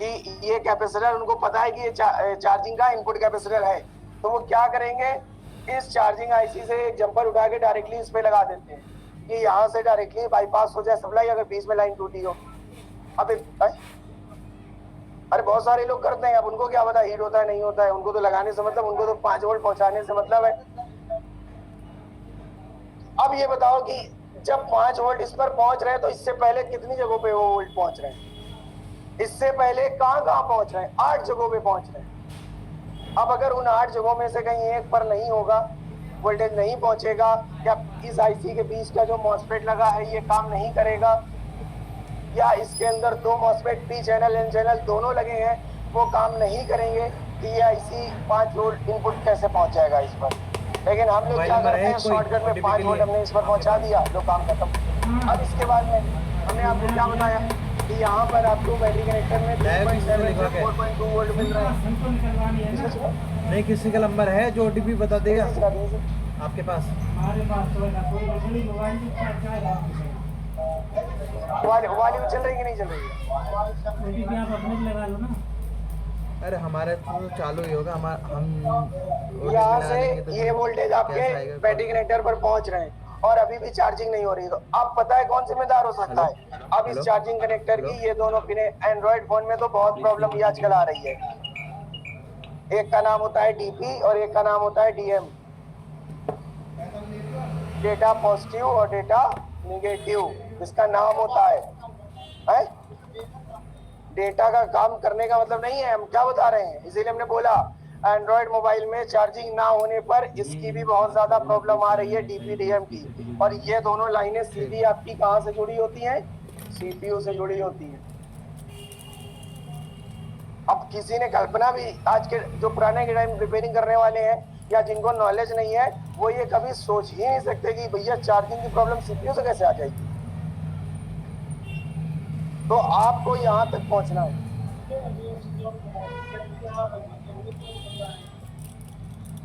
कि ये कैपेसिटर उनको पता है कि ये चार्जिंग का इनपुट कैपेसिटर है, तो वो क्या करेंगे, इस चार्जिंग आईसी से एक जंपर उठा के डायरेक्टली इस पे लगा देते हैं कि यहाँ से डायरेक्टली बाईपास हो जाए सप्लाई, अगर बीच में लाइन टूटी हो। अब अरे बहुत सारे लोग करते हैं, अब उनको क्या पता हीट होता है नहीं होता है, उनको तो लगाने से मतलब, उनको तो 5 वोल्ट पहुंचाने से मतलब है। अब ये बताओ कि जब 5 वोल्ट इस पर पहुंच रहे हैं तो इससे पहले कितनी जगहों पे वो वोल्ट पहुंच रहे हैं? इससे पहले कहां पहुंच रहे हैं? 8 जगहों पे पहुंच रहे हैं। अब अगर उन 8 जगहों में से कहीं एक पर नहीं होगा, वोल्टेज नहीं पहुंचेगा, या इस आईसी के बीच का जो मॉसफेट लगा है ये काम नहीं करेगा, या इसके अंदर 2 MOSFET P channel N channel दोनों लगे हैं वो काम नहीं करेंगे, कि ये आईसी 5 वोल्ट इनपुट कैसे पहुंच जाएगा इस पर। लेकिन हम लोग क्या करते हैं, शॉर्टकट में 5 वोल्ट हमने इस पर पहुंचा दिया, लो काम खत्म। अब इसके बाद में हमने आपको क्या बताया कि यहाँ पर आपको बैटरी कनेक्टर में 3.7 से 4.2 वोल्ट मिल रहा है। हमको निकलवानी है ना। नहीं, किसी का नंबर है जो ओटीपी बता देगा आपके पास? हमारे पास तो है कोई बड़ी मोबाइल की क्या है, वाली चल रही कि नहीं चल रही है? ओटीपी आप अपने भी लगा लो ना। अरे हमारे तो चालू ही होगा, हम यहाँ से ये वोल्टेज आपके बैटरी कनेक्टर पर पहुंच रहे हैं और अभी भी चार्जिंग नहीं हो रही, तो अब पता है कौन जिम्मेदार हो सकता है? अब इस चार्जिंग कनेक्टर की ये दोनों पिने एंड्रॉइड फोन में तो बहुत प्रॉब्लम ये आजकल आ रही है। एक का नाम होता है डीपी और एक का नाम होता है डीएम, डेटा पॉजिटिव और डेटा निगेटिव, इसका नाम होता है? डेटा का काम करने का मतलब नहीं है, हम क्या बता रहे हैं, इसीलिए हमने बोला एंड्रॉइड मोबाइल में चार्जिंग ना होने पर इसकी भी बहुत ज्यादा प्रॉब्लम आ रही है, डीपी डीएम की। और ये दोनों लाइनें सीधी आपकी कहां से जुड़ी होती हैं? सीपीयू से जुड़ी होती है। अब किसी ने कल्पना भी, आज के जो पुराने के टाइम रिपेयरिंग करने वाले हैं या जिनको नॉलेज नहीं है, वो ये कभी सोच ही नहीं सकते कि भैया चार्जिंग की प्रॉब्लम सीपीयू से कैसे आ जाएगी। तो आपको यहाँ तक पहुंचना है।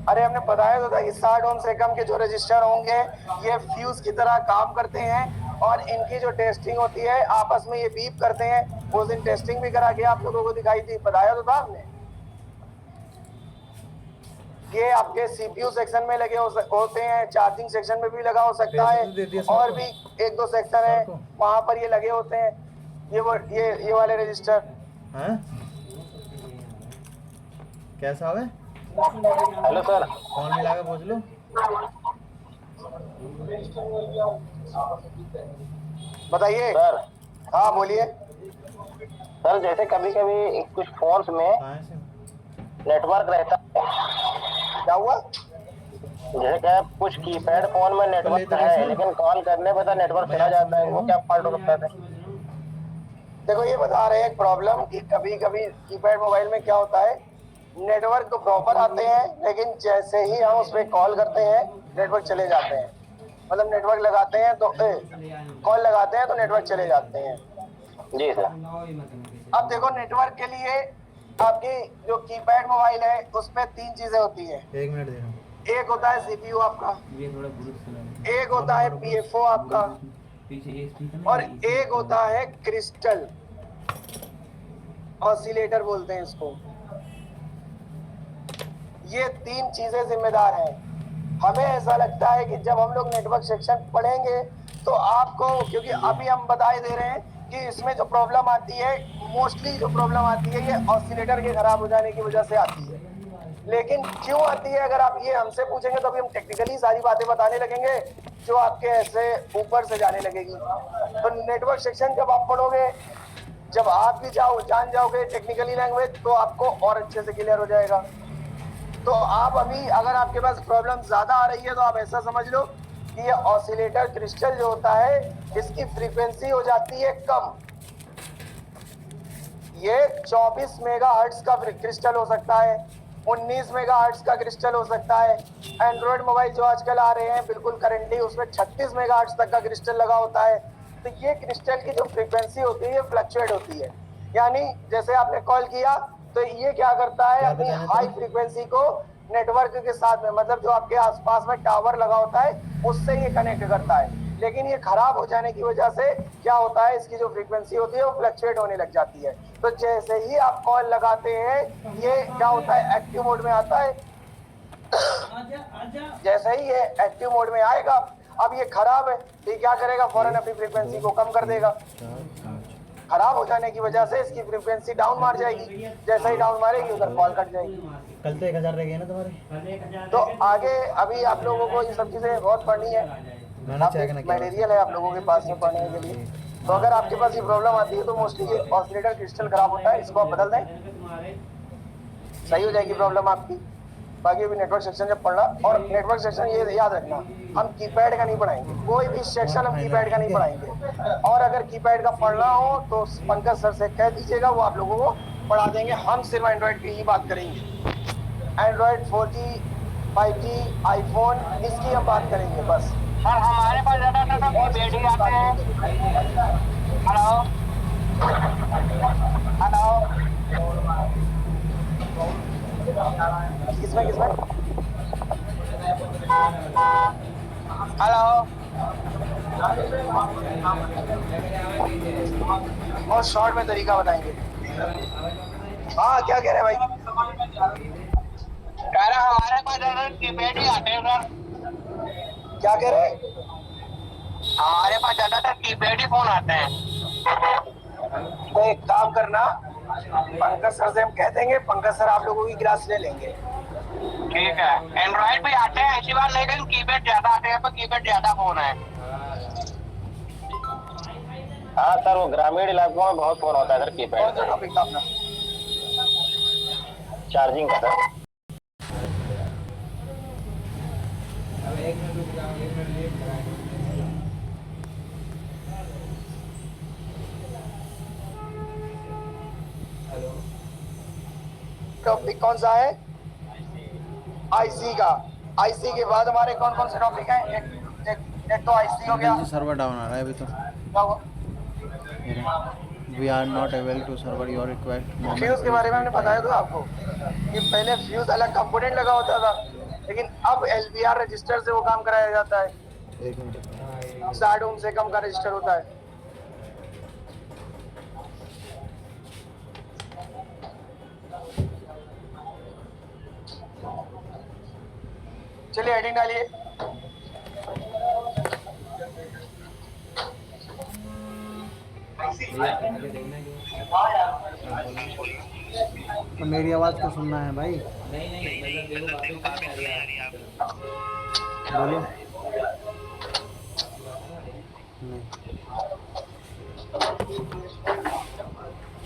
अरे हमने बताया तो था कि 60 ओम से कम के जो रजिस्टर होंगे ये फ्यूज की तरह काम करते हैं और इनकी जो टेस्टिंग होती है आपस में ये बीप करते हैं। उस दिन टेस्टिंग भी करा के आप लोगों को दिखाई थी, बताया तो था हमने। ये आपके सीपीयू सेक्शन में लगे होते हैं, चार्जिंग सेक्शन में भी लगा हो सकता है, और भी 1-2 सेक्शन है वहां पर ये लगे होते हैं, ये वाले रजिस्टर। हाँ? कैसा है? हेलो सर, कौन मिलागा पूछ लो। बताइए सर। हाँ बोलिए सर जैसे कभी कभी कुछ फोन्स में कहाँ से? नेटवर्क रहता है, क्या हुआ? जैसे क्या कुछ कीपैड फोन में नेटवर्क है लेकिन कॉल करने पर तो नेटवर्क चला जाता है, वो क्या फॉल्ट हो सकता है? देखो ये बता रहे हैं एक प्रॉब्लम कि कभी कभी कीपैड मोबाइल में क्या होता है, नेटवर्क तो प्रॉपर आते हैं लेकिन जैसे ही हम उस पर कॉल करते हैं नेटवर्क चले जाते हैं। मतलब नेटवर्क लगाते हैं तो कॉल लगाते हैं तो नेटवर्क चले जाते हैं। जी सर। अब देखो नेटवर्क के लिए आपकी जो कीपैड मोबाइल है उसमें 3 चीजें होती है। 1 मिनट दे रहा हूँ। एक होता है सीपीयू आपका, एक होता है पीएफओ आपका, और एक होता है क्रिस्टल ऑसिलेटर बोलते हैं इसको। ये 3 चीजें जिम्मेदार हैं। हमें ऐसा लगता है कि जब हम लोग नेटवर्क सेक्शन पढ़ेंगे तो आपको, क्योंकि अभी हम बताए दे रहे हैं कि इसमें जो प्रॉब्लम आती है, मोस्टली जो प्रॉब्लम आती है ये ऑसिलेटर के खराब हो जाने की वजह से आती है। लेकिन क्यों आती है अगर आप ये हमसे पूछेंगे तो अभी हम टेक्निकली सारी बातें बताने लगेंगे जो आपके ऐसे ऊपर से जाने लगेगी। तो नेटवर्क सेक्शन जब आप पढ़ोगे, जब आप भी जान जाओगे टेक्निकली लैंग्वेज, तो आपको और अच्छे से क्लियर हो जाएगा। तो आप अभी अगर आपके पास प्रॉब्लम ज्यादा आ रही है तो आप ऐसा समझ लो कि ये ऑसिलेटर क्रिस्टल जो होता है इसकी फ्रीक्वेंसी हो जाती है कम। ये 24 मेगाहर्ट्ज का क्रिस्टल हो सकता है, 19 मेगाहर्ट्ज का क्रिस्टल हो सकता है। एंड्रॉयड मोबाइल जो आजकल आ रहे हैं बिल्कुल करंटली उसमें 36 मेगाहर्ट्ज तक का क्रिस्टल लगा होता है। तो ये क्रिस्टल की जो फ्रीक्वेंसी होती है ये फ्लक्चुएट होती है, यानी जैसे आपने कॉल किया तो ये क्या करता है, अपनी हाई फ्रीक्वेंसी को नेटवर्क के साथ में, मतलब जो आपके आसपास में टावर लगा होता है उससे ये कनेक्ट करता है। लेकिन ये खराब हो जाने की वजह से क्या होता है, इसकी जो फ्रीक्वेंसी होती है वो फ्लक्चुएट होने लग जाती है। तो जैसे ही आप कॉल लगाते हैं ये क्या होता है, एक्टिव मोड में आता है। जैसे ही ये एक्टिव मोड में आएगा, अब ये खराब है तो ये क्या करेगा, फौरन अपनी फ्रीक्वेंसी को कम कर देगा। खराब हो जाने की वजह से इसकी फ्रीक्वेंसी डाउन मार जाएगी, जैसे ही डाउन मारेगी उधर कॉल कट जाएगी। कल तो 1000 रह गए ना तुम्हारे। तो आगे अभी आप लोगों को ये सब चीजें बहुत पढ़नी है, मटेरियल है आप लोगों के पास में पढ़ने के लिए। तो अगर आपके पास ये प्रॉब्लम आती है तो मोस्टली ये ऑसिलेटर क्रिस्टल खराब होता है, इसको आप बदल दें, सही हो जाएगी प्रॉब्लम आपकी। बाकी अभी नेटवर्क सेक्शन जब पढ़ना, और नेटवर्क सेक्शन ये याद रखना, हम कीपैड का नहीं पढ़ाएंगे, कोई भी सेक्शन हम कीपैड का नहीं पढ़ाएंगे। और अगर कीपैड का पढ़ना हो तो पंकज सर से कह दीजिएगा, वो आप लोगों को पढ़ा देंगे। हम सिर्फ एंड्रॉइड की ही बात करेंगे, एंड्रॉइड 4G 5G आईफोन इसकी हम बात करेंगे बस। सर हमारे पास ज्यादा तो कीपैड ही आते हैं। हेलो हेलो, किसमें किसमें हेलो, बहुत शॉर्ट में तरीका बताएंगे। हाँ क्या कह रहे हैं भाई? कह रहा हमारे पास ज्यादा कीपैड ही आते हैं सर। क्या कह रहे हैं? हमारे पास ज्यादातर कीपैड ही फोन आते हैं। तो एक काम करना, पंकज सर से हम कह देंगे, पंकज सर आप लोगों की क्लास ले लेंगे। ठीक है, एंड्रॉइड भी आते हैं ऐसी बात, लेकिन कीपैड ज्यादा आते हैं, तो कीपैड ज्यादा फोन है। हाँ सर, वो ग्रामीण इलाकों में बहुत फोन होता है सर कीपैड। कौन सा टॉपिक था अपना? चार्जिंग का सर। टॉपिक कौन सा है? आईसी का। आईसी के बाद हमारे कौन कौन से टॉपिक हैं? एक तो आईसी हो गया। सर्वर डाउन आ रहा है अभी तो। क्या हुआ? We are not able to server your request. Fuse के बारे में हमने बताया था आपको कि पहले फ्यूज अलग कंपोनेंट लगा होता था, लेकिन अब LVR रजिस्टर से वो काम कराया जाता है। 60 ओम से कम का रजिस्टर होता है। चलिए हेडिंग डालिए। तो मेरी आवाज़ को सुनना है भाई। बोलो।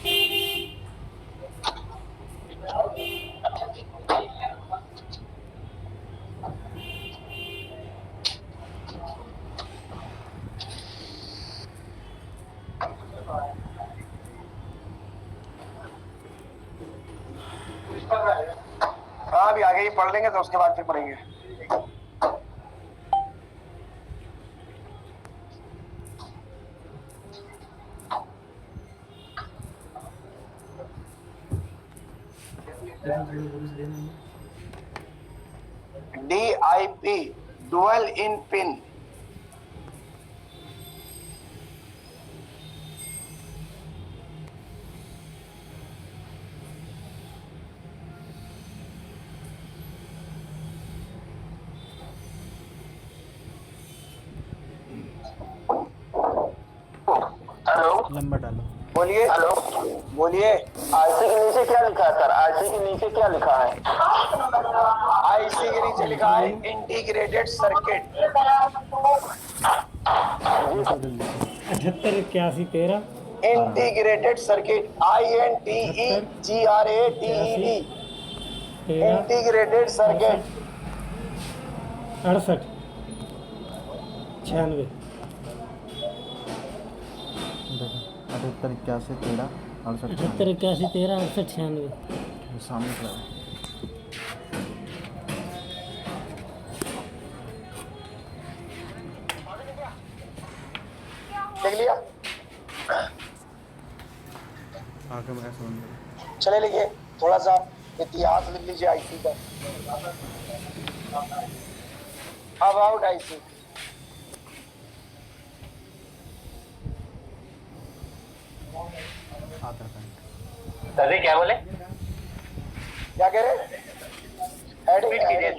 नहीं। हाँ अभी आगे ही पढ़ लेंगे तो उसके बाद फिर पढ़ेंगे। DIP डुअल इन पिन। लंबा डालो। बोलिए। हेलो, बोलिए। आईसी के नीचे क्या लिखा है सर? आईसी के नीचे क्या लिखा है? आईसी के नीचे लिखा है integrated circuit. 788113 integrated circuit INTEGRATED integrated circuit 68 96 78 81 13 68 78 81 13 68 96। सामने खड़ा है। लिख लिया? आके मैं समझ गया। चले लिखिए, थोड़ा सा इतिहास लिख लीजिए आईसी का। About IC. Aadhaar card. Sir क्या बोले? क्या कह रहे? रिपीट कीजिए।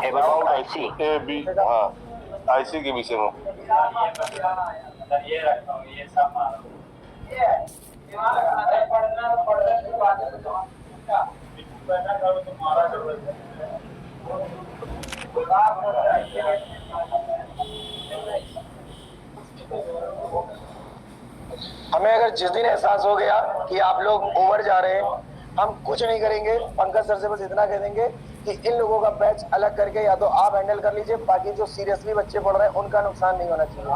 About IC. ए बी, हाँ, आईसी के विषय में। ये रखता हूँ, ये सब हमें अगर जिस दिन एहसास हो गया कि आप लोग ओवर जा रहे हैं, हम कुछ नहीं करेंगे, पंकज सर से बस इतना कह देंगे कि इन लोगों का बैच अलग करके या तो आप हैंडल कर लीजिए, बाकी जो सीरियसली बच्चे पढ़ रहे हैं उनका नुकसान नहीं होना चाहिए।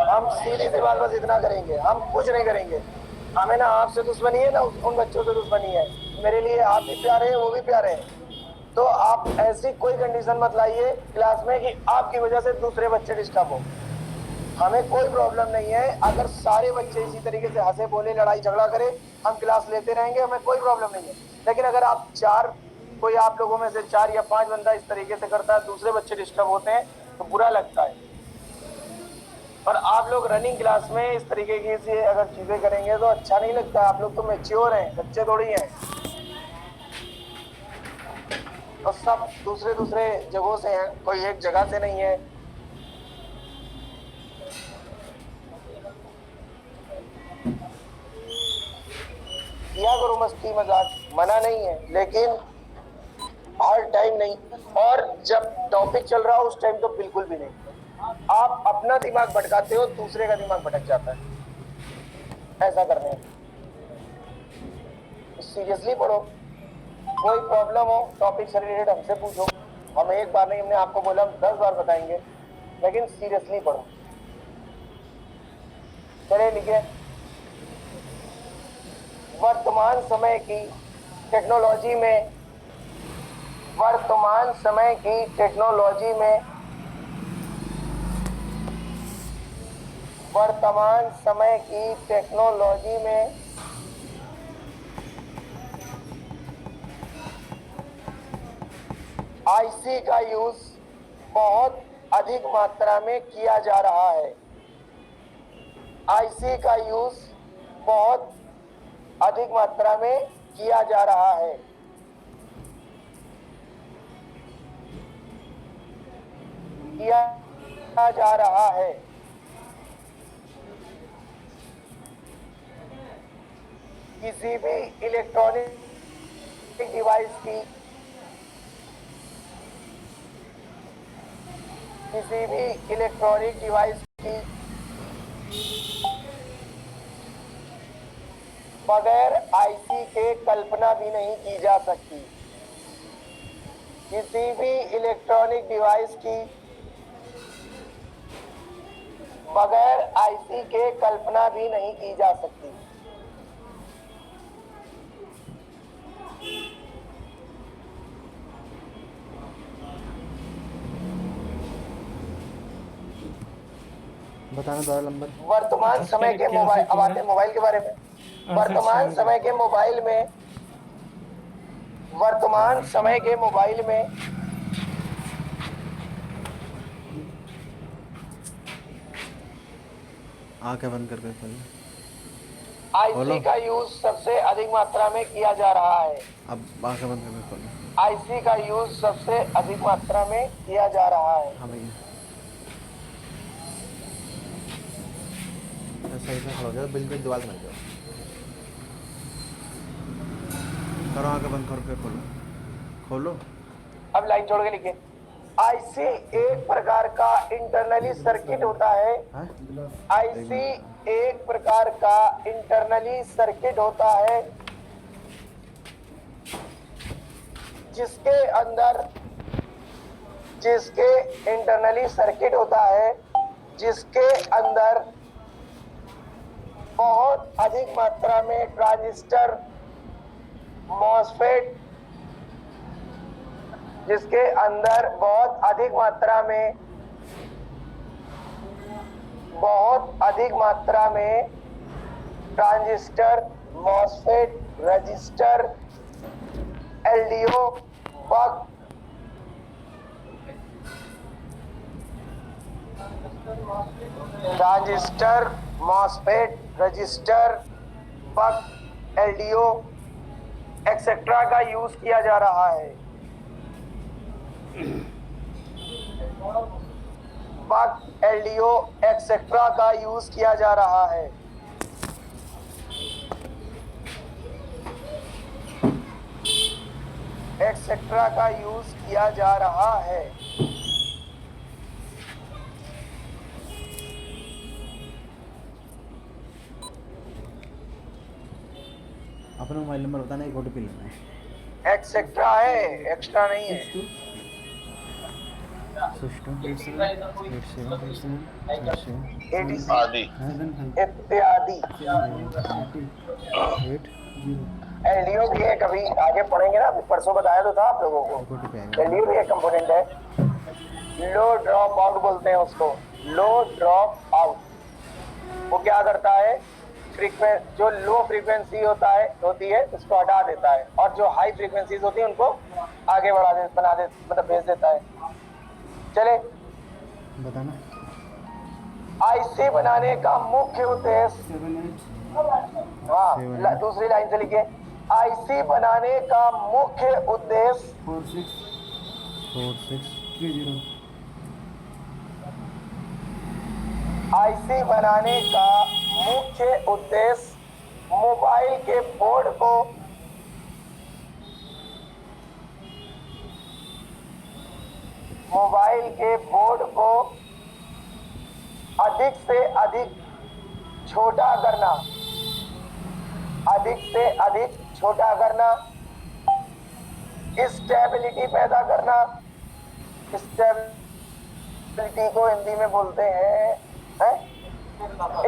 हम सीधी सी बात बस इतना करेंगे, हम कुछ नहीं करेंगे। हमें ना आपसे दुश्मनी है ना उन बच्चों से दुश्मनी है। मेरे लिए आप भी प्यारे हैं, वो भी प्यारे हैं। तो आप ऐसी कोई कंडीशन मत लाइए क्लास में कि आपकी वजह से दूसरे बच्चे डिस्टर्ब हो। हमें कोई प्रॉब्लम नहीं है अगर सारे बच्चे इसी तरीके से हंसे बोले लड़ाई झगड़ा करें, हम क्लास लेते रहेंगे, हमें कोई प्रॉब्लम नहीं है। लेकिन अगर आप कोई आप लोगों में से 4 या 5 बंदा इस तरीके से करता है, दूसरे बच्चे डिस्टर्ब होते हैं तो बुरा लगता है। और आप लोग रनिंग क्लास में इस तरीके की से अगर चीजें करेंगे तो अच्छा नहीं लगता। आप लोग तो मैच्योर हैं, बच्चे थोड़ी हैं। और सब दूसरे जगहों से हैं, कोई एक जगह से नहीं है। किया करो मस्ती मजाक, मना नहीं है, लेकिन हर टाइम नहीं। और जब टॉपिक चल रहा हो उस टाइम तो बिल्कुल भी नहीं। आप अपना दिमाग भटकाते हो, दूसरे का दिमाग भटक जाता है। ऐसा करने सीरियसली पढ़ो। कोई प्रॉब्लम हो टॉपिक से रिलेटेड हमसे पूछो। हम एक बार नहीं, हमने आपको बोला हम 10 बार बताएंगे, लेकिन सीरियसली पढ़ो। चलिए लिखिए, वर्तमान समय की टेक्नोलॉजी में बहुत आईसी का यूज बहुत अधिक मात्रा में किया जा रहा है। आईसी का यूज बहुत अधिक मात्रा में किया जा रहा है। किसी भी इलेक्ट्रॉनिक डिवाइस की बगैर आईसी के कल्पना भी नहीं की जा सकती। किसी भी इलेक्ट्रॉनिक डिवाइस की बगैर आईसी के कल्पना भी नहीं की जा सकती। बताना दोबारा नंबर। वर्तमान समय के मोबाइल, अब आते हैं मोबाइल के बारे में। वर्तमान समय के मोबाइल में आंखें बंद करके खोलो। आईसी का यूज सबसे अधिक मात्रा में किया जा रहा है। अब आंखें बंद करके खोलो। आईसी का यूज सबसे अधिक मात्रा में किया जा रहा है। हाँ भैया, सही से खड़ा हो जाओ, बिल्कुल दीवार में जाओ। करो, आंखें बंद करके खोलो। अब लाइन छोड़ के लिखिए, आईसी एक प्रकार का इंटरनली सर्किट होता है। आईसी एक प्रकार का इंटरनली सर्किट होता है जिसके अंदर बहुत अधिक मात्रा में ट्रांजिस्टर, मॉसफेट, जिसके अंदर बहुत अधिक मात्रा में बहुत अधिक मात्रा में ट्रांजिस्टर, मॉसफेट, रजिस्टर, एलडीओ, बक ट्रांजिस्टर, मॉसफेट, रजिस्टर, बक, एलडीओ एक्सेट्रा का यूज किया जा रहा है। बक, एलडीओ एक्सेट्रा का यूज किया जा रहा है। एक्सेट्रा का यूज किया जा रहा है। अपना मोबाइल नंबर बताना, एक ओटीपी लेना है। एक्सेट्रा है, एक्स्ट्रा नहीं है। आदि इत्यादि एलडीओ भी है, कभी आगे पढ़ेंगे ना, परसों बताया तो था आप लोगों को। एलडीओ भी एक कंपोनेंट है। लो ड्रॉप आउट बोलते हैं उसको, लो ड्रॉप आउट। वो क्या करता है, जो लो फ्रीक्वेंसी होती है उसको हटा देता है, और जो हाई फ्रीक्वेंसीज होती है उनको आगे मतलब भेज देता है। चले बताना। आईसी बनाने का मुख्य उद्देश्य, हाँ दूसरी लाइन से लिखिए, आईसी बनाने का मुख्य उद्देश्य 4630। आईसी बनाने का मुख्य उद्देश्य मोबाइल के बोर्ड को अधिक से अधिक छोटा करना, स्टेबिलिटी पैदा करना। स्टेबिलिटी को हिंदी में बोलते हैं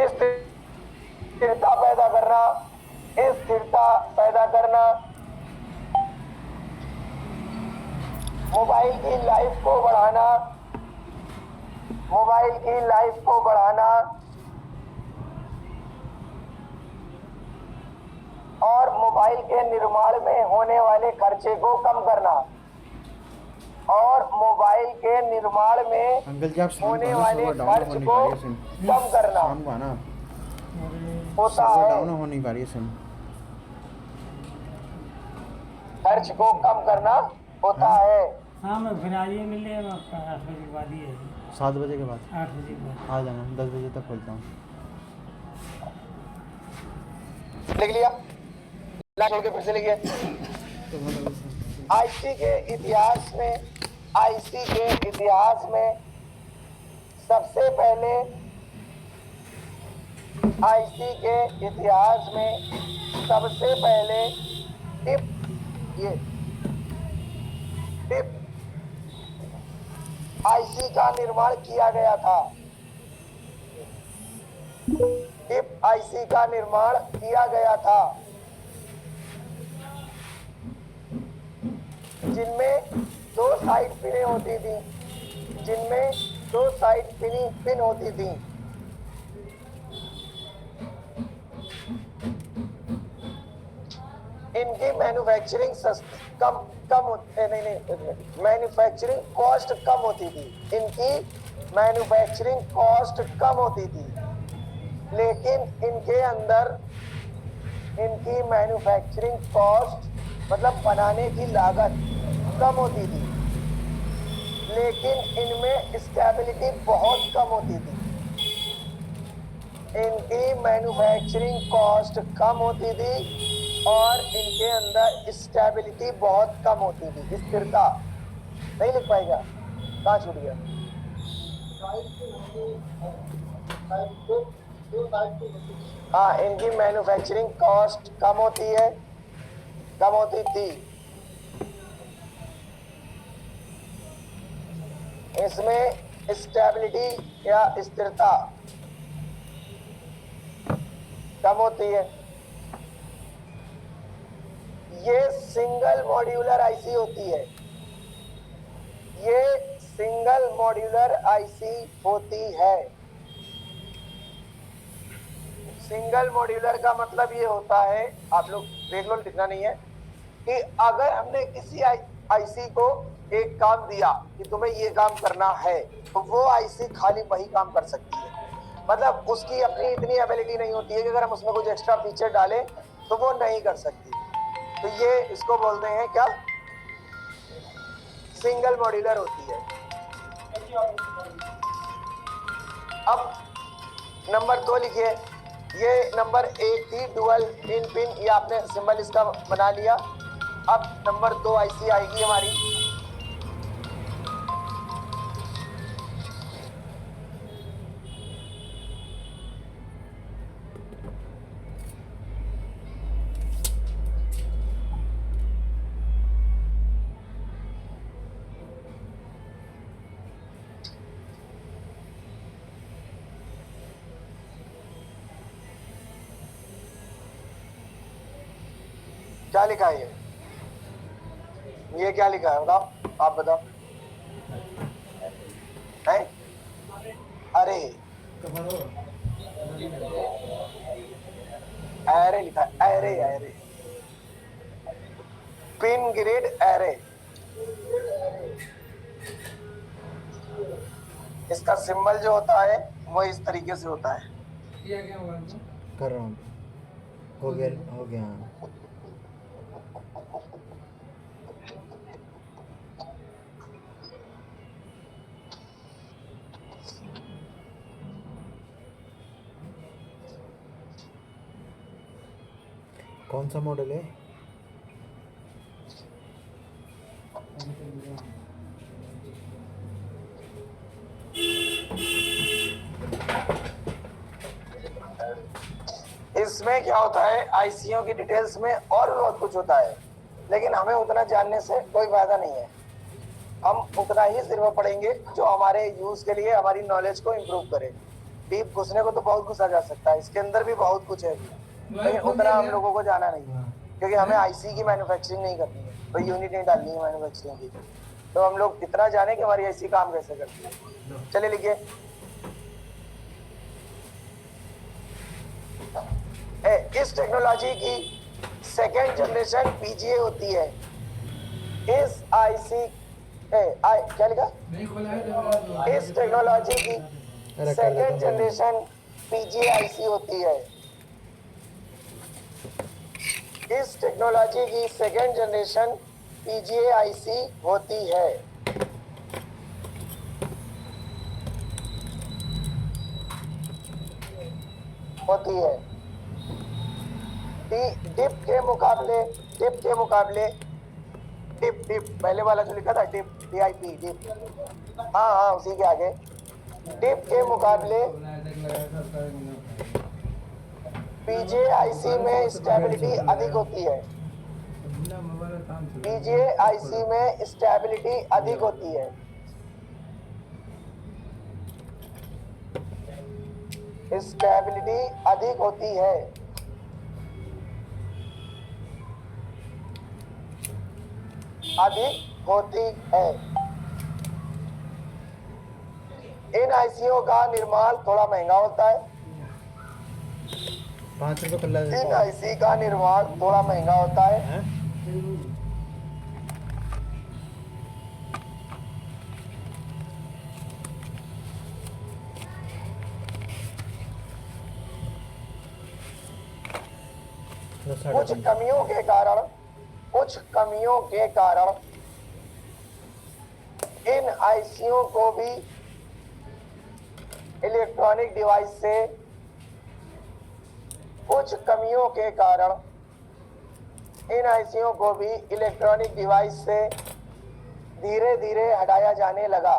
स्थिरता पैदा करना। मोबाइल की लाइफ को बढ़ाना और मोबाइल के निर्माण में होने वाले खर्चे को कम करना, अंकल जी आप होने वाले खर्च को कम करना होता है। डाउन हो नहीं पा रही है सिम। खर्च को कम करना होता है। हाँ मैं फिर आइए मिलने, हम आपका 8 बजे के बाद ही है। 7 बजे के बाद 8 बजे के बाद आ जाना, 10 बजे तक खोलता हूँ। लिख लिया, ला छोड़ के फिर से लिखिए। आईसी के इतिहास में सबसे पहले टिप आईसी का निर्माण किया गया था। टिप आईसी का निर्माण किया गया था, जिनमें 2 साइड पिनें होती थी, पिन होती थी। इनकी मैन्युफैक्चरिंग मैन्युफैक्चरिंग कॉस्ट कम होती थी, लेकिन इनके अंदर इनकी मैन्युफैक्चरिंग कॉस्ट मतलब बनाने की लागत कम होती थी, लेकिन इनमें स्टेबिलिटी बहुत कम होती थी। इनकी मैन्युफैक्चरिंग कॉस्ट कम होती थी और इनके अंदर स्टेबिलिटी बहुत कम होती थी। स्थिरता नहीं लिख पाएगा, कहाँ छूट गया? हाँ, इनकी मैन्युफैक्चरिंग कॉस्ट कम होती थी। इसमें स्टेबिलिटी या स्थिरता कम होती है। ये सिंगल मॉड्यूलर आईसी होती है। सिंगल मॉड्यूलर का मतलब ये होता है, आप लोग देख लो, लिखना नहीं है, कि अगर हमने किसी आईसी को एक काम दिया कि तुम्हें ये काम करना है, तो वो आईसी खाली वही काम कर सकती है। मतलब उसकी अपनी इतनी एबिलिटी नहीं होती है कि अगर हम उसमें कुछ एक्स्ट्रा फीचर डालें तो वो नहीं कर सकती। तो ये इसको बोलते हैं क्या, सिंगल मॉड्यूलर होती है। अब नंबर 2 लिखिए, ये नंबर 1 थी डुअल इन पिन, ये आपने सिंबल इसका बना लिया। अब नंबर 2 आईसी आएगी हमारी, क्या लिखा है ये क्या लिखा है बताओ, आप बताओ। है अरे एरे लिखा है, array array, pin grid array. इसका सिंबल जो होता है वो इस तरीके से होता है। किया क्या हुआ इनको? कर रहा हूँ, हो गया हाँ। कौन सा मॉडल है? इसमें क्या होता है, आईसीओ की डिटेल्स में और भी बहुत कुछ होता है, लेकिन हमें उतना जानने से कोई फायदा नहीं है। हम उतना ही सिर्फ पढ़ेंगे जो हमारे यूज के लिए हमारी नॉलेज को इम्प्रूव करे। डीप घुसने को तो बहुत घुसा जा सकता है, इसके अंदर भी बहुत कुछ है, लेकिन उतना हम लोगों को जाना नहीं है, क्योंकि हमें आईसी की मैन्युफैक्चरिंग नहीं करनी है, कोई यूनिट नहीं डालनी है मैन्युफैक्चरिंग की। तो हम लोग इतना जाने कि हमारी आईसी काम कैसे करती है। चलिए लिखिए, इस टेक्नोलॉजी की सेकेंड जनरेशन पीजीए होती है। इस आईसी क्या लिखा, नहीं खोला है इस टेक्नोलॉजी की सेकेंड जनरेशन पीजीए आईसी होती है। इस टेक्नोलॉजी की सेकेंड जनरेशन पीजीए आईसी होती है। डिप के मुकाबले डिप पहले वाला जो लिखा था डिप DIP डिप, हाँ उसी के आगे, डिप के मुकाबले पीजीए आईसी में स्टेबिलिटी अधिक होती है। पीजीए आईसी में स्टेबिलिटी अधिक होती है। स्टेबिलिटी अधिक होती है। अधिक होती है। इन आईसीओ का निर्माण थोड़ा महंगा होता है। 5 रुपये कल्ला इन आईसी का निर्माण थोड़ा महंगा होता है। कुछ कमियों के कारण इन आईसीओ को भी इलेक्ट्रॉनिक डिवाइस से धीरे धीरे हटाया जाने लगा।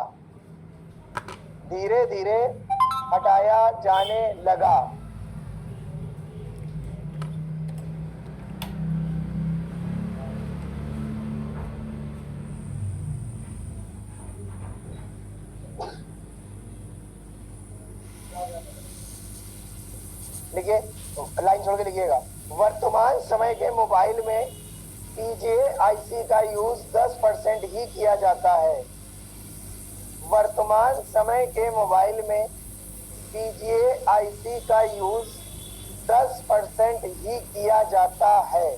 लिखिए, लाइन छोड़ के लिखिएगा। वर्तमान समय के मोबाइल में पीजीए आईसी का यूज 10% ही किया जाता है। वर्तमान समय के मोबाइल में पीजीए आईसी का यूज 10% ही किया जाता है।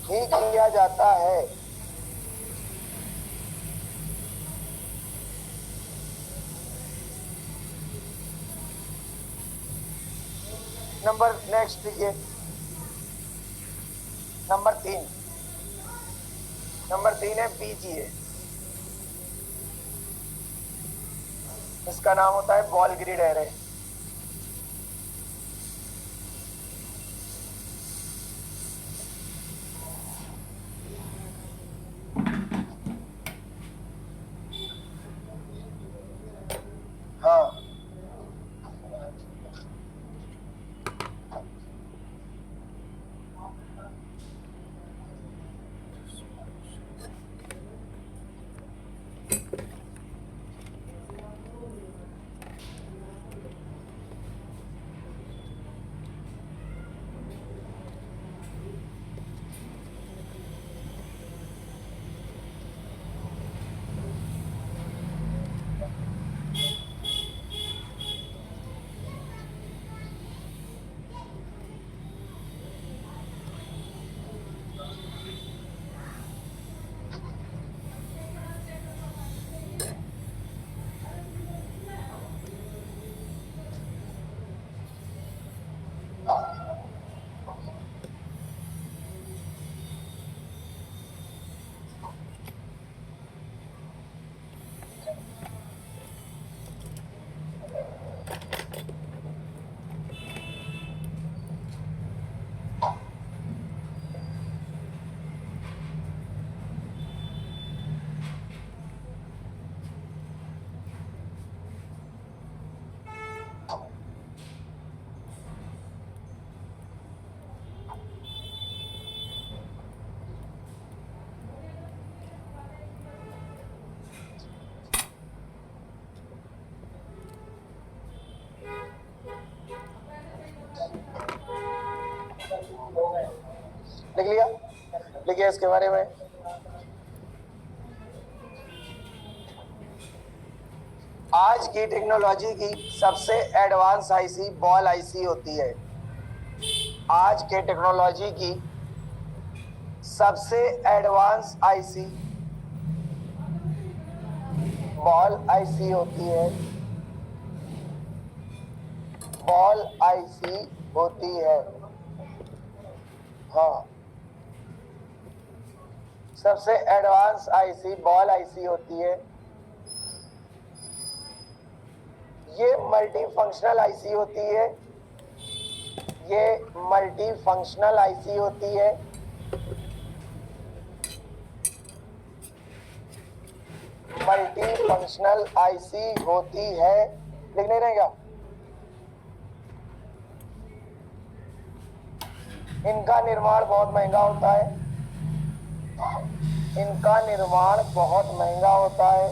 ही किया जाता है। नंबर नेक्स्ट देखिए, नंबर 3 है बीजीए। इसका नाम होता है बॉल ग्रिड एरे। हाँ, लिख लिया, लिखिए इसके बारे में। आज की टेक्नोलॉजी की सबसे एडवांस आईसी बॉल आईसी होती है। आज के टेक्नोलॉजी की सबसे एडवांस आईसी बॉल आईसी होती है। बॉल आईसी होती है। हाँ, सबसे एडवांस आईसी बॉल आईसी होती है। ये मल्टी फंक्शनल आईसी होती है। ये मल्टी फंक्शनल आईसी होती है। मल्टी फंक्शनल आईसी होती है। लिखने रहेगा। इनका निर्माण बहुत महंगा होता है। इनका निर्माण बहुत महंगा होता है।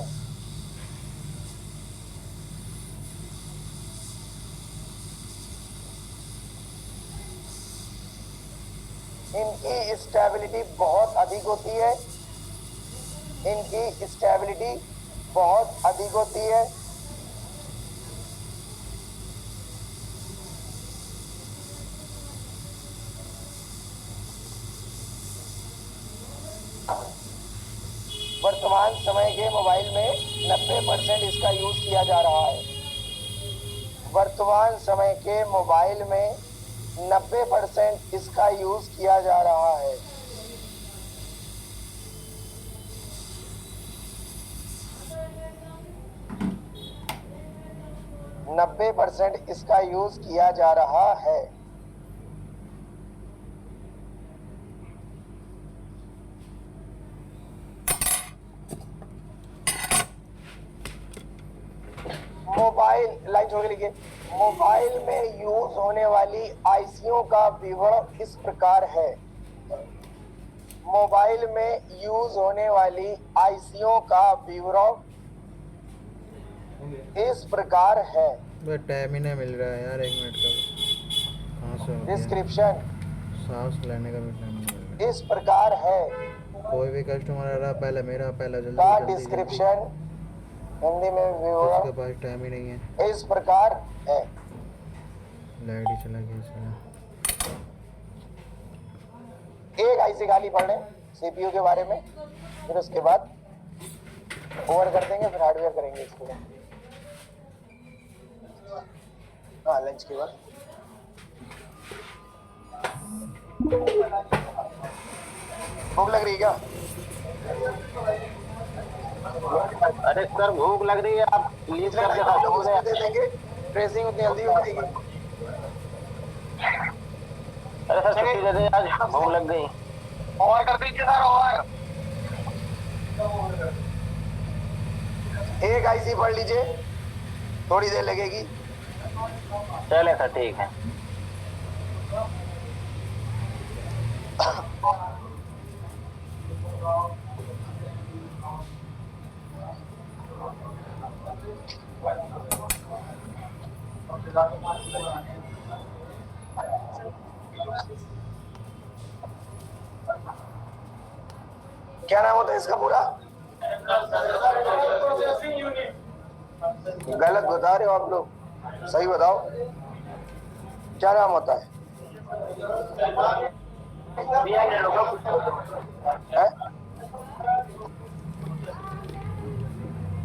इनकी स्टेबिलिटी बहुत अधिक होती है। इनकी स्टेबिलिटी बहुत अधिक होती है। वर्तमान समय के मोबाइल में 90% इसका यूज किया जा रहा है। वर्तमान समय के मोबाइल में 90% इसका यूज किया जा रहा है। नब्बे % इसका यूज किया जा रहा है। मोबाइल लाइन छोड़ के लिखिए। मोबाइल में यूज होने वाली आईसीओ का विवरण इस प्रकार है। मोबाइल में यूज होने वाली आईसीओ का विवरण इस प्रकार है। टाइम ही नहीं मिल रहा है यार, 1 मिनट का कहाँ से हो गया? डिस्क्रिप्शन सांस लेने का भी टाइम नहीं मिल रहा। इस प्रकार है। कोई भी कस्टमर आ रहा पहले मेरा पहला जल्दी का जल्दी जल्दी डिस्क्रिप्शन हिंदी में उसके विवरण पास टाइम ही नहीं है। इस प्रकार है। लाइट ही चला गया साला। एक आईसी खाली पढ़ लें सीपीयू के बारे में, फिर उसके बाद ओवर कर देंगे, फिर हार्डवेयर करेंगे इसके बाद। हाँ लंच के बाद। भूख लग रही है क्या? अरे सर भूख लग रही है, आप प्लीज करके खा लोग लो। उसमें दे देंगे, ड्रेसिंग उतनी जल्दी हो जाएगी। अरे सर छुट्टी दे दे, आज भूख लग गई। ओवर कर दीजिए सर, ओवर। एक आईसी पढ़ लीजिए, थोड़ी देर लगेगी। चले सर ठीक है। क्या नाम होता है इसका पूरा? गलत बता रहे हो आप लोग, सही बताओ क्या नाम होता है?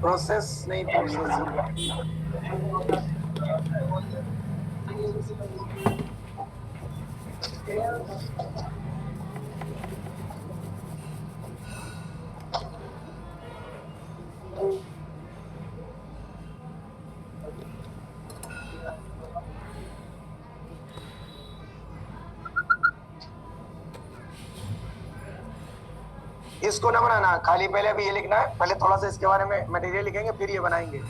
प्रोसेस नहीं, प्रोसेस। इसको ना बनाना, खाली पहले अभी ये लिखना है, पहले थोड़ा सा इसके बारे में मटेरियल लिखेंगे, फिर ये बनाएंगे।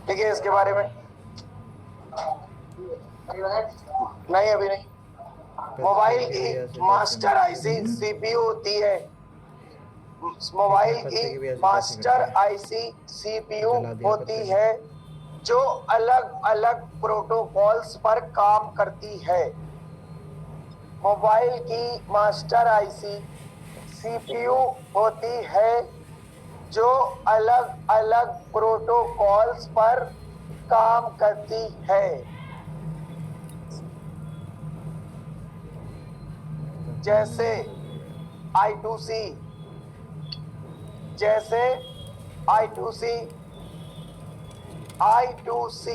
ठीक है, इसके बारे में नहीं, अभी नहीं। मोबाइल की मास्टर आईसी सीपीयू होती है। मोबाइल की मास्टर आईसी सीपीयू होती है जो अलग अलग प्रोटोकॉल्स पर काम करती है। मोबाइल की मास्टर आईसी सीपीयू होती है जो अलग अलग प्रोटोकॉल्स पर काम करती है। जैसे I2C, जैसे I2C, I2C।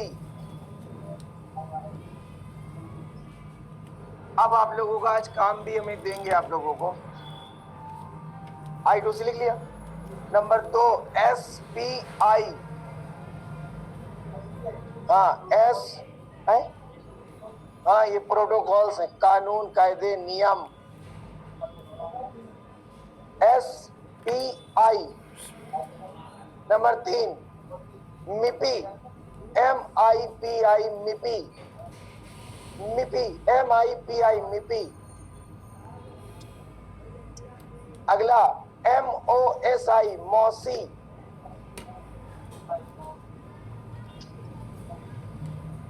अब आप लोगों का आज काम भी हमें देंगे आप लोगों को। I2C लिख लिया। नंबर 2 SPI, हाँ S है, हाँ ये प्रोटोकॉल्स हैं, कानून कायदे नियम। SPI। Number 3 MIPI, MIPI, MIPI, MIPI, MIPI, MIPI। अगला MOSI, मौसी।